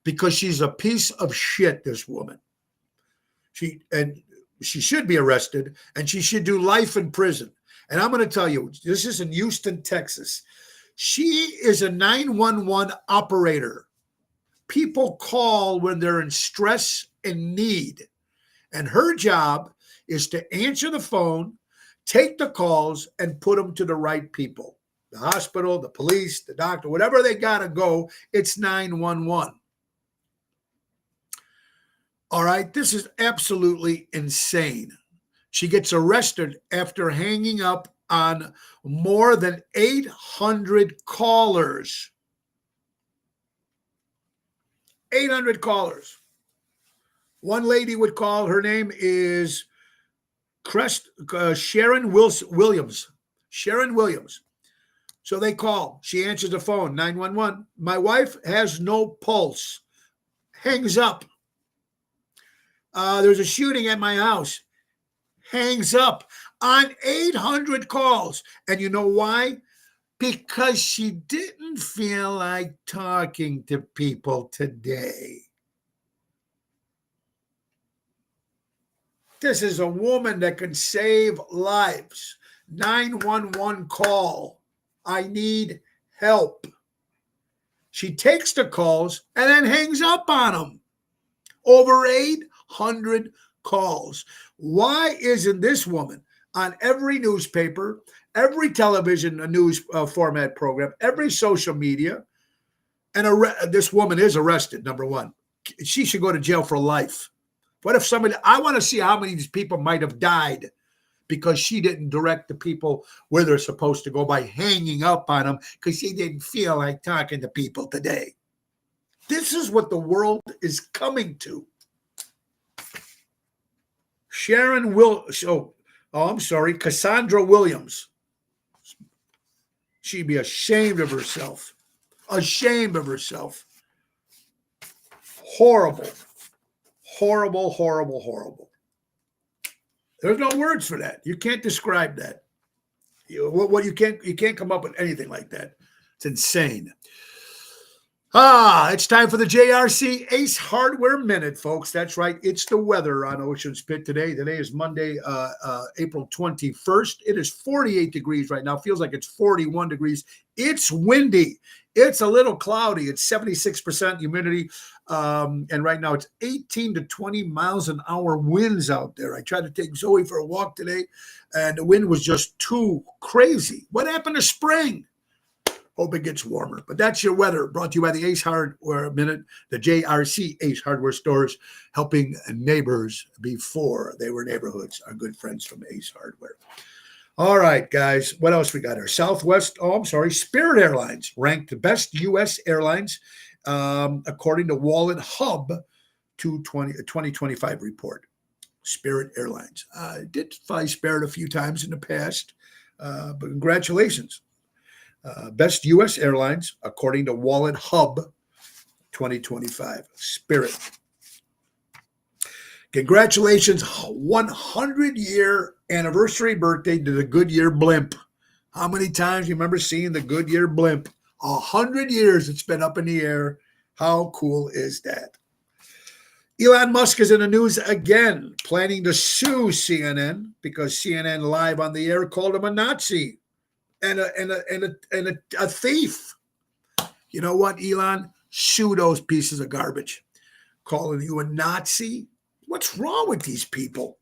because she's a piece of shit, this woman. She should be arrested and she should do life in prison. And I'm going to tell you, this is in Houston, Texas. She is a 911 operator. People call when they're in stress and need. And her job is to answer the phone, take the calls, and put them to the right people. The hospital, the police, the doctor, whatever they got to go, it's 911. All right, this is absolutely insane. She gets arrested after hanging up on more than 800 callers. 800 callers. One lady would call, her name is Sharon Williams. Sharon Williams. So they call. She answers the phone, 911. My wife has no pulse. Hangs up. There's a shooting at my house. Hangs up on 800 calls. And you know why? Because she didn't feel like talking to people today. This is a woman that can save lives. 911 call. I need help. She takes the calls and then hangs up on them. Over 800 calls. Why isn't this woman on every newspaper, every television news format program, every social media? And this woman is arrested, number one. She should go to jail for life. What if I want to see how many of these people might have died because she didn't direct the people where they're supposed to go by hanging up on them because she didn't feel like talking to people today. This is what the world is coming to. Cassandra Williams. She'd be ashamed of herself. Ashamed of herself. Horrible. Horrible, horrible, horrible. There's no words for that. You can't describe that. You can't come up with anything like that. It's insane. It's time for the JRC Ace Hardware Minute, folks. That's right. It's the weather on Ocean's Pit today. Today is Monday, April 21st. It is 48 degrees right now. Feels like it's 41 degrees. It's windy. It's a little cloudy. It's 76% humidity. And right now it's 18 to 20 miles an hour winds out there. I tried to take Zoe for a walk today, and the wind was just too crazy. What happened to spring? Hope it gets warmer. But that's your weather, brought to you by the Ace Hardware Minute, the JRC Ace Hardware stores, helping neighbors before they were neighborhoods. Our good friends from Ace Hardware. All right, guys. What else we got here? Spirit Airlines ranked the best U.S. airlines according to Wallet Hub 2025 report. Spirit Airlines. I did fly Spirit a few times in the past, but congratulations. Best U.S. airlines, according to Wallet Hub 2025. Spirit. Congratulations, 100-year anniversary birthday to the Goodyear blimp. How many times you remember seeing the Goodyear blimp? 100 years it's been up in the air. How cool is that? Elon Musk is in the news again, planning to sue CNN because CNN Live on the air called him a Nazi. And a thief. You know what, Elon? Sue those pieces of garbage. calling you a Nazi. What's wrong with these people?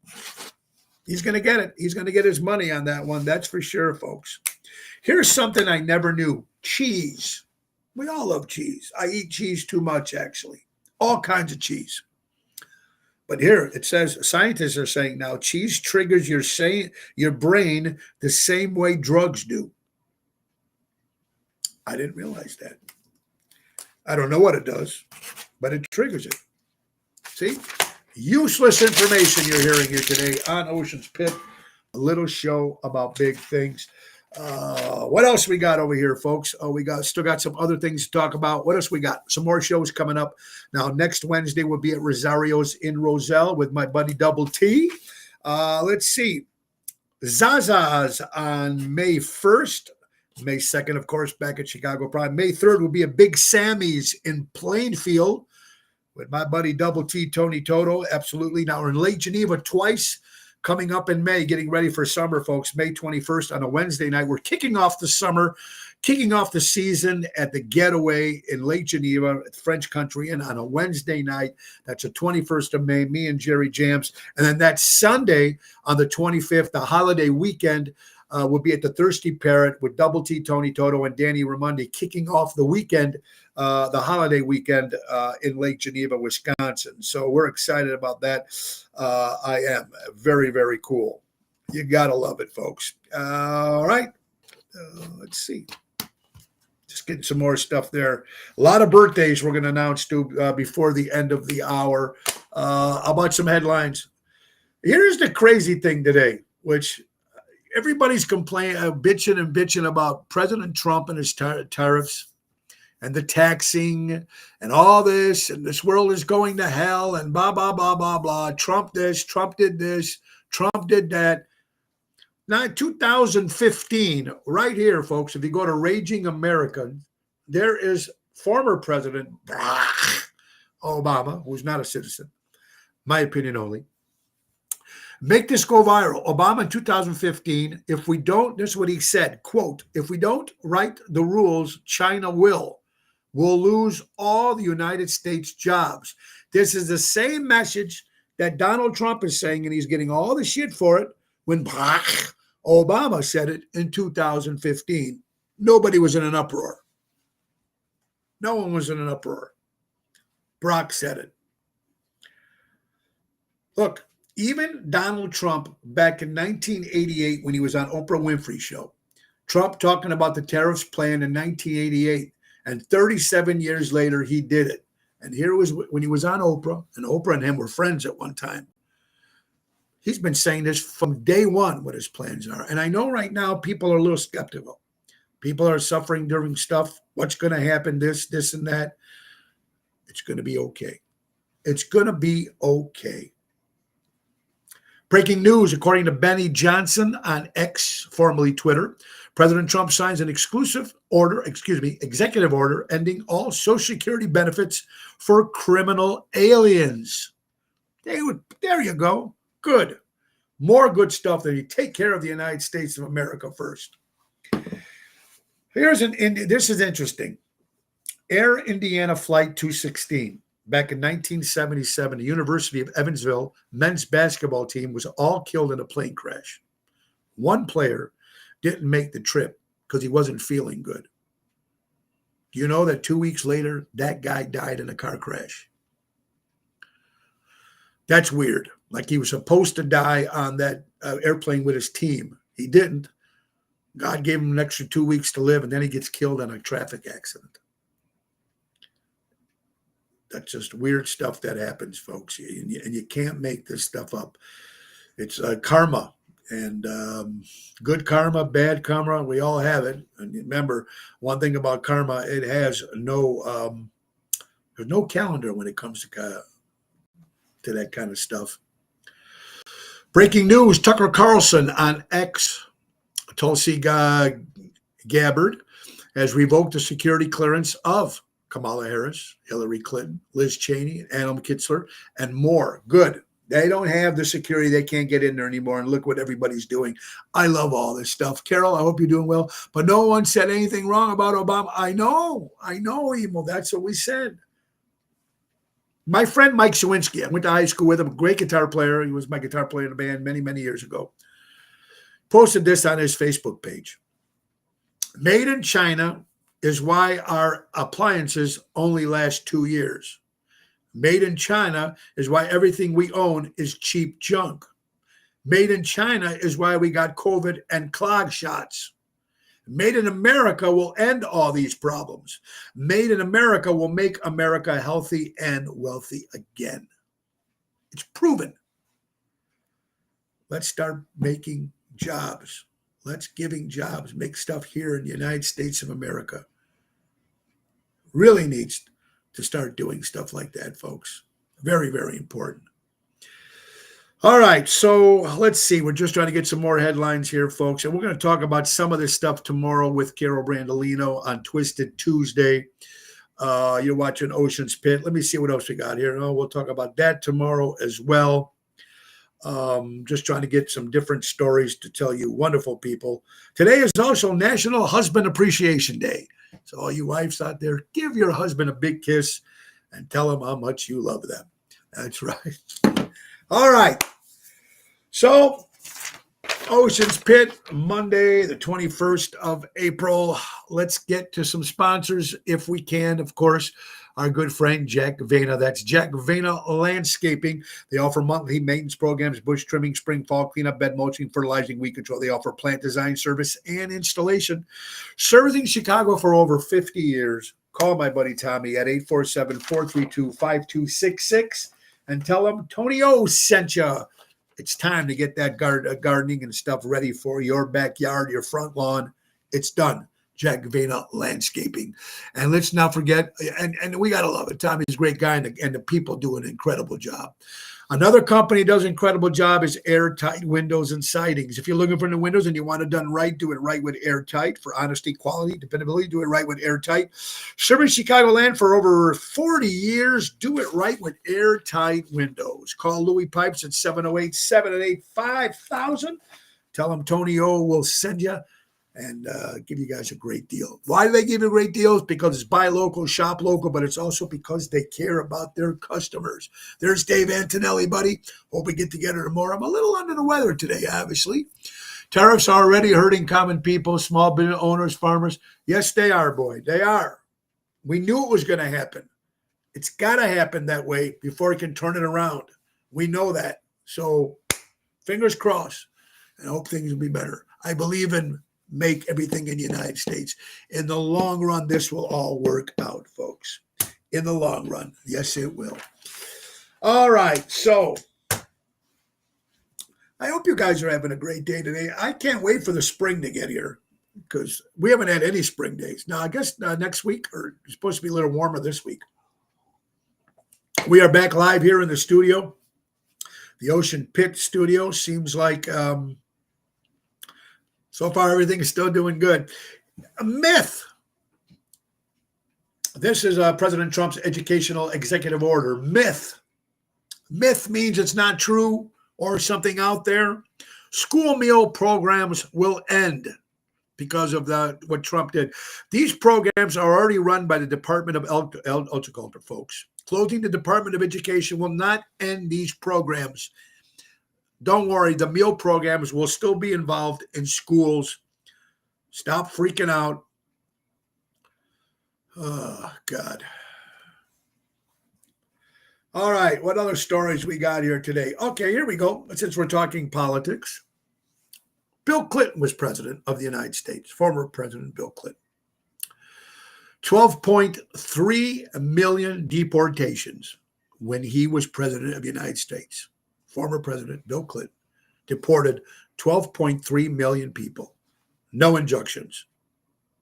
He's going to get it. He's going to get his money on that one. That's for sure, folks. Here's something I never knew. Cheese. We all love cheese. I eat cheese too much, actually. All kinds of cheese. But here it says, scientists are saying now cheese triggers your brain the same way drugs do. I didn't realize that. I don't know what it does, but it triggers it. See? Useless information you're hearing here today on Ocean's Pit. A little show about big things. What else we got over here, folks? Oh, we still got some other things to talk about. What else we got? Some more shows coming up. Now, next Wednesday we'll be at Rosario's in Roselle with my buddy Double T. Let's see. Zaza's on May 1st. May 2nd, of course, back at Chicago Pride. May 3rd will be a Big Sammy's in Plainfield with my buddy Double T, Tony Toto. Absolutely. Now we're in Lake Geneva twice. Coming up in May, getting ready for summer, folks. May 21st on a Wednesday night. We're kicking off the summer, kicking off the season at the Getaway in Lake Geneva, French Country, and on a Wednesday night. That's the 21st of May, me and Jerry Jams. And then that Sunday on the 25th, the holiday weekend, we'll be at the Thirsty Parrot with Double T, Tony Toto, and Danny Raimondi, kicking off the weekend, the holiday weekend in Lake Geneva, Wisconsin. So we're excited about that. I am. Very, very cool. You got to love it, folks. All right. Let's see. Just getting some more stuff there. A lot of birthdays we're going to announce too before the end of the hour. How about some headlines? Here's the crazy thing today, which everybody's complaining, bitching about President Trump and his tariffs and the taxing and all this, and this world is going to hell and blah, blah, blah, blah, blah. Trump this, Trump did this, Trump did that. Now, in 2015, right here, folks, if you go to Raging America, there is former President Obama, who's not a citizen, my opinion only. Make this go viral. Obama in 2015, if we don't, this is what he said, quote, if we don't write the rules, China will. We'll lose all the United States jobs. This is the same message that Donald Trump is saying, and he's getting all the shit for it when Obama said it in 2015. Nobody was in an uproar. No one was in an uproar. Brock said it. Look, even Donald Trump back in 1988 when he was on Oprah Winfrey's show, Trump talking about the tariffs plan in 1988, and 37 years later, he did it. And here it was when he was on Oprah, and Oprah and him were friends at one time. He's been saying this from day one, what his plans are. And I know right now people are a little skeptical. People are suffering during stuff. What's going to happen, this, and that. It's going to be okay. It's going to be okay. Breaking news, according to Benny Johnson on X, formerly Twitter, President Trump signs an executive order ending all Social Security benefits for criminal aliens. There you go. Good. More good stuff that you take care of the United States of America first. This is interesting. Air Indiana Flight 216. Back in 1977, the University of Evansville men's basketball team was all killed in a plane crash. One player didn't make the trip because he wasn't feeling good. Do you know that 2 weeks later, that guy died in a car crash? That's weird. Like he was supposed to die on that airplane with his team. He didn't. God gave him an extra 2 weeks to live, and then he gets killed in a traffic accident. That's just weird stuff that happens, folks. And you can't make this stuff up. It's karma. And good karma, bad karma, we all have it. And remember, one thing about karma, it has there's no calendar when it comes to that kind of stuff. Breaking news, Tucker Carlson on X, Tulsi Gabbard, has revoked the security clearance of Kamala Harris, Hillary Clinton, Liz Cheney, Adam Kitzler, and more. Good. They don't have the security. They can't get in there anymore. And look what everybody's doing. I love all this stuff. Carol, I hope you're doing well. But no one said anything wrong about Obama. I know, Emo. That's what we said. My friend Mike Sawinski, I went to high school with him, a great guitar player. He was my guitar player in a band many, many years ago. Posted this on his Facebook page. Made in China is why our appliances only last 2 years. Made in China is why everything we own is cheap junk. Made in China is why we got COVID and clog shots. Made in America will end all these problems. Made in America will make America healthy and wealthy again. It's proven. Let's start making jobs. Let's giving jobs, make stuff here in the United States of America. Really needs to start doing stuff like that, folks. Very, very important. All right, so let's see. We're just trying to get some more headlines here, folks. And we're going to talk about some of this stuff tomorrow with Carol Brandolino on Twisted Tuesday. You're watching Ocean's Pit. Let me see what else we got here. Oh, we'll talk about that tomorrow as well. Just trying to get some different stories to tell you, wonderful people. Today is also National Husband Appreciation Day. So all you wives out there, give your husband a big kiss and tell him how much you love them. That's right. All right. So Ocean's Pit, Monday, the 21st of April. Let's get to some sponsors if we can, of course. Our good friend Jack Vena. That's Jack Vena Landscaping. They offer monthly maintenance programs, bush trimming, spring, fall cleanup, bed mulching, fertilizing, weed control. They offer plant design service and installation. Servicing Chicago for over 50 years. Call my buddy Tommy at 847-432-5266 and tell him Tony O sent you. It's time to get that gardening and stuff ready for your backyard, your front lawn. It's done. Jack Vena Landscaping. And let's not forget, and we got to love it. Tommy's a great guy, and the people do an incredible job. Another company does an incredible job is Airtight Windows and Sidings. If you're looking for new windows and you want it done right, do it right with Airtight. For honesty, quality, dependability, do it right with Airtight. Serving Chicagoland for over 40 years, do it right with Airtight Windows. Call Louis Pipes at 708-788-5000. Tell them Tony O will send you and give you guys a great deal. Why do they give you great deals? Because it's buy local, shop local, but it's also because they care about their customers. There's Dave Antonelli, buddy. Hope we get together tomorrow. I'm a little under the weather today, obviously. Tariffs are already hurting common people, small business owners, farmers. Yes, they are, boy. They are. We knew it was going to happen. It's got to happen that way before it can turn it around. We know that. So fingers crossed, and I hope things will be better. I believe in make everything in the United States. In the long run, this will all work out, folks. In the long run. Yes, it will. All right. So I hope you guys are having a great day today. I can't wait for the spring to get here because we haven't had any spring days. Now, I guess next week, or it's supposed to be a little warmer this week. We are back live here in the studio. The Ocean Pit studio seems like so far, everything is still doing good. A myth. This is President Trump's educational executive order. Myth. Myth means it's not true or something out there. School meal programs will end because of what Trump did. These programs are already run by the Department of Agriculture, folks. Closing the Department of Education will not end these programs. Don't worry, the meal programs will still be involved in schools. Stop freaking out. Oh, God. All right, what other stories we got here today? Okay, here we go. Since we're talking politics, Bill Clinton was president of the United States, former President Bill Clinton. 12.3 million deportations when he was president of the United States. Former President Bill Clinton deported 12.3 million people. No injunctions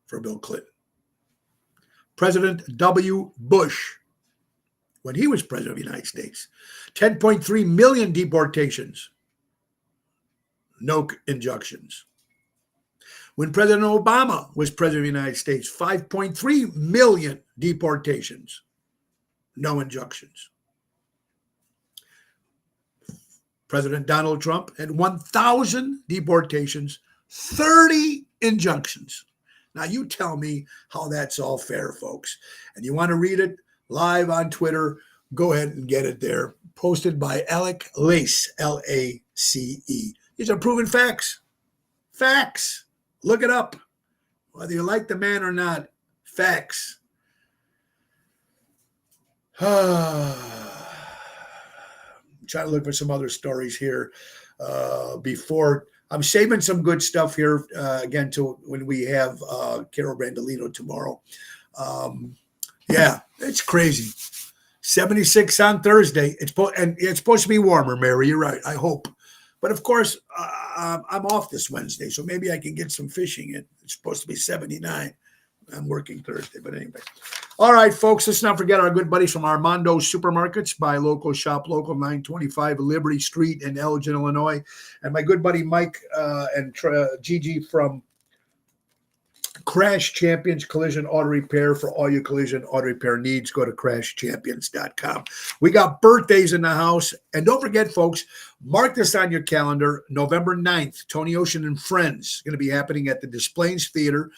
for Bill Clinton. President W. Bush, when he was president of the United States, 10.3 million deportations. No injunctions. When President Obama was president of the United States, 5.3 million deportations. No injunctions. President Donald Trump had 1,000 deportations, 30 injunctions. Now, you tell me how that's all fair, folks. And you want to read it live on Twitter, Go ahead and get it there. Posted by Alec Lace, L-A-C-E. These are proven facts. Facts. Look it up. Whether you like the man or not, facts. Trying to look for some other stories here before. I'm saving some good stuff here again to when we have Carol Brandolino tomorrow. Yeah, it's crazy. 76 on Thursday. It's supposed to be warmer, Mary. You're right. I hope. But of course, I'm off this Wednesday, so maybe I can get some fishing in. It's supposed to be 79. I'm working Thursday, but anyway. All right, folks, let's not forget our good buddies from Armando Supermarkets. Buy local, shop local, 925 Liberty Street in Elgin, Illinois. And my good buddy Mike and Gigi from Crash Champions Collision Auto Repair. For all your collision auto repair needs, go to crashchampions.com. We got birthdays in the house. And don't forget, folks, mark this on your calendar. November 9th, Tony Ocean and Friends going to be happening at the Des Plaines Theater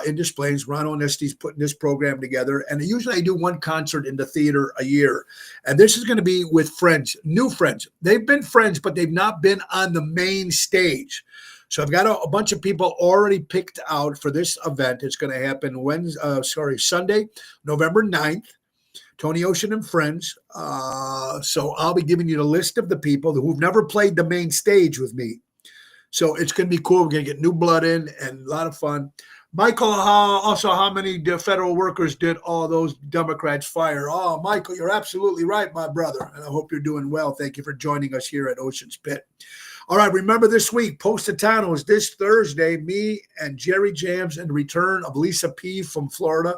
in Des Plaines. Ron Onesti's putting this program together. And usually I do one concert in the theater a year. And this is going to be with friends, new friends. They've been friends, but they've not been on the main stage. So I've got a bunch of people already picked out for this event. It's going to happen Sunday, November 9th, Tony Ocean and Friends. So I'll be giving you the list of the people who've never played the main stage with me. So it's going to be cool. We're going to get new blood in and a lot of fun. Michael, also how many federal workers did all those Democrats fire? Oh, Michael, you're absolutely right, my brother. And I hope you're doing well. Thank you for joining us here at Ocean's Pit. All right, remember this week, Positano's this Thursday, me and Jerry Jams and return of Lisa P. from Florida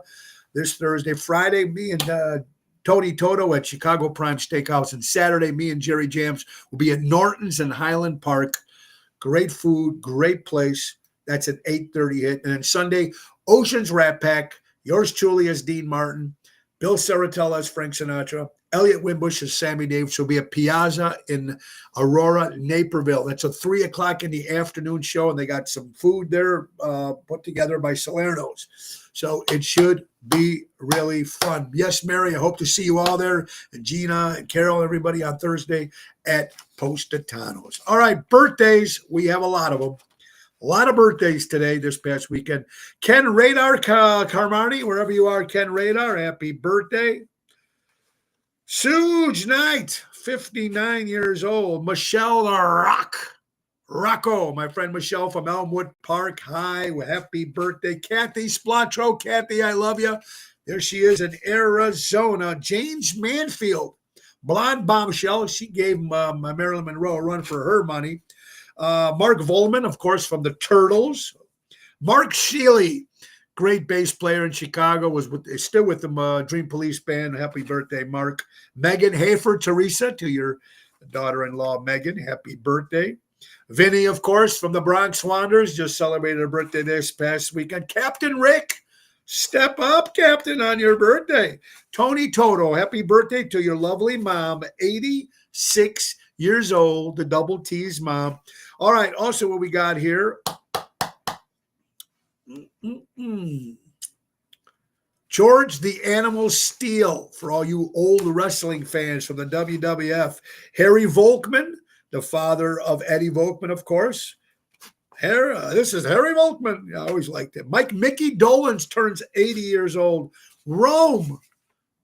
this Thursday. Friday, me and Tony Toto at Chicago Prime Steakhouse. And Saturday, me and Jerry Jams will be at Norton's in Highland Park. Great food, great place. That's an 8:30 hit. And then Sunday, Ocean's Rat Pack. Yours truly as Dean Martin. Bill Saratella as Frank Sinatra. Elliot Wimbush as Sammy Davis. Will be at Piazza in Aurora, Naperville. That's a 3 o'clock in the afternoon show, and they got some food there put together by Salerno's. So it should be really fun. Yes, Mary, I hope to see you all there, and Gina and Carol, everybody on Thursday at Positano's. All right, birthdays. We have a lot of them. A lot of birthdays today, this past weekend. Ken Radar Carmani, wherever you are, Ken Radar, happy birthday. Suge Knight, 59 years old. Michelle the Rocco, my friend Michelle from Elmwood Park. Hi, happy birthday. Kathy Splatro, Kathy, I love you. There she is in Arizona. James Manfield, blonde bombshell. She gave Marilyn Monroe a run for her money. Mark Volman, of course, from the Turtles. Mark Shealy, great bass player in Chicago, is still with the Dream Police Band. Happy birthday, Mark. Megan Hafer, Teresa, to your daughter-in-law, Megan. Happy birthday. Vinny, of course, from the Bronx Wanderers, just celebrated her birthday this past weekend. Captain Rick, step up, Captain, on your birthday. Tony Toto, happy birthday to your lovely mom, 86 years old, the Double T's mom. All right, also what we got here. George the Animal Steele, for all you old wrestling fans from the WWF. Harry Volkman, the father of Eddie Volkman, of course. This is Harry Volkman. I always liked him. Mickey Dolenz turns 80 years old. Rome,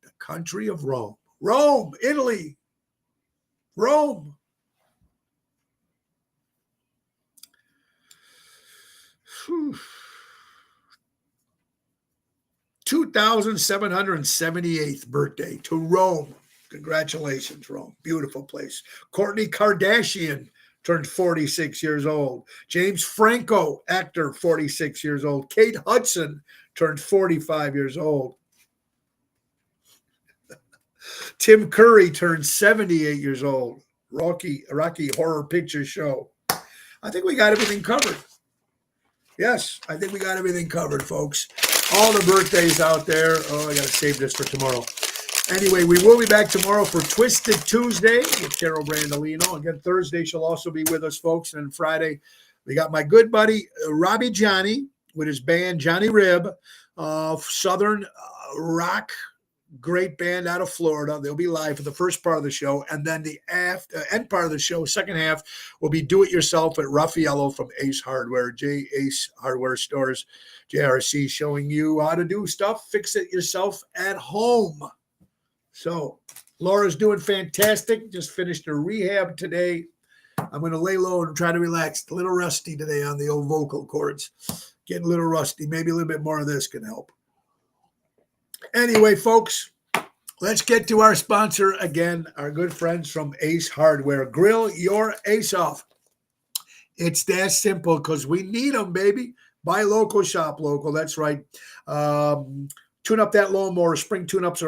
the country of Rome. Rome, Italy. Rome. Whew. 2,778th birthday to Rome. Congratulations, Rome. Beautiful place. Kourtney Kardashian turned 46 years old. James Franco, actor, 46 years old. Kate Hudson turned 45 years old. Tim Curry turned 78 years old. Rocky Horror Picture Show. I think we got everything covered. Yes, I think we got everything covered, folks. All the birthdays out there. Oh, I got to save this for tomorrow. Anyway, we will be back tomorrow for Twisted Tuesday with Carol Brandolino. Again, Thursday, she'll also be with us, folks. And Friday, we got my good buddy, Robbie Johnny, with his band, Johnny Rib, Southern rock great band out of Florida. They'll be live for the first part of the show. And then the end part of the show, second half, will be do-it-yourself at Raffaello from Ace Hardware, Ace Hardware Stores, JRC, showing you how to do stuff, fix it yourself at home. So Laura's doing fantastic. Just finished her rehab today. I'm going to lay low and try to relax. A little rusty today on the old vocal cords. Getting a little rusty. Maybe a little bit more of this can help. Anyway, folks, let's get to our sponsor again, our good friends from Ace Hardware. Grill your ace off. It's that simple because we need them, baby. Buy local, shop local. That's right. Tune up that lawnmower. Spring tune-ups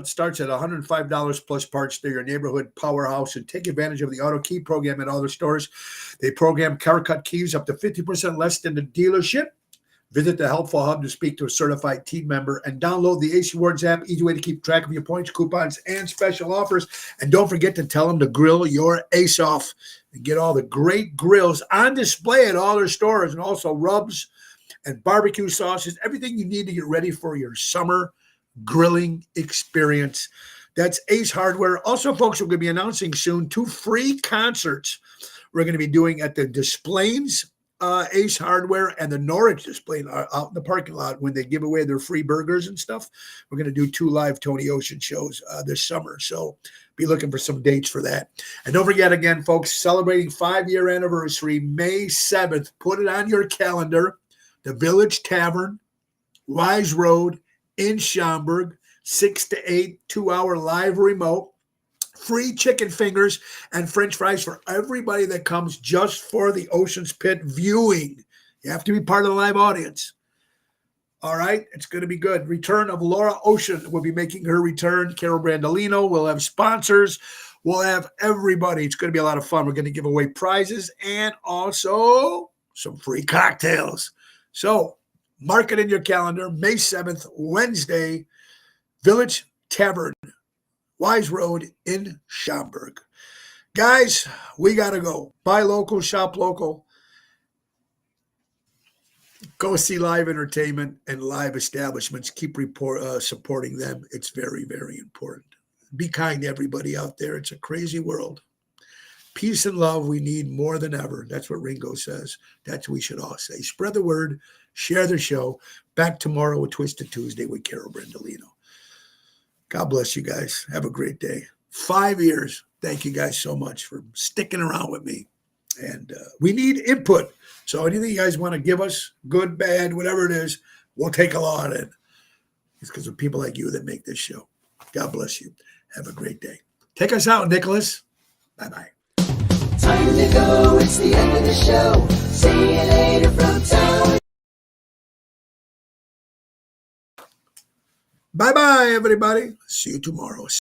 starts at $105 plus parts. They're your neighborhood powerhouse, and take advantage of the auto key program at all the stores. They program CarCut keys up to 50% less than the dealership. Visit the Helpful Hub to speak to a certified team member and download the Ace Rewards app. Easy way to keep track of your points, coupons, and special offers. And don't forget to tell them to grill your ace off and get all the great grills on display at all their stores, and also rubs and barbecue sauces, everything you need to get ready for your summer grilling experience. That's Ace Hardware. Also, folks, we're going to be announcing soon 2 free concerts we're going to be doing at the Displays Ace Hardware and the Norwich Display out in the parking lot when they give away their free burgers and stuff. We're going to do 2 live Tony Ocean shows this summer. So be looking for some dates for that. And don't forget, again, folks, celebrating 5-year anniversary, May 7th. Put it on your calendar. The Village Tavern, Wise Road in Schaumburg, 6 to 8, 2-hour live remote. Free chicken fingers and French fries for everybody that comes just for the Ocean's Pit viewing. You have to be part of the live audience. All right, it's going to be good. Return of Laura Ocean will be making her return. Carol Brandolino will have sponsors. We'll have everybody. It's going to be a lot of fun. We're going to give away prizes and also some free cocktails. So mark it in your calendar, May 7th, Wednesday, Village Tavern, Wise Road in Schaumburg. Guys, we got to go. Buy local, shop local. Go see live entertainment and live establishments. Keep supporting them. It's very, very important. Be kind to everybody out there. It's a crazy world. Peace and love we need more than ever. That's what Ringo says. That's what we should all say. Spread the word. Share the show. Back tomorrow with Twisted Tuesday with Carol Brandolino. God bless you guys. Have a great day. 5 years. Thank you guys so much for sticking around with me. And we need input. So anything you guys want to give us, good, bad, whatever it is, we'll take a lot of it. It's because of people like you that make this show. God bless you. Have a great day. Take us out, Nicholas. Bye-bye. Time to go, it's the end of the show. See you later from town. Bye-bye, everybody. See you tomorrow.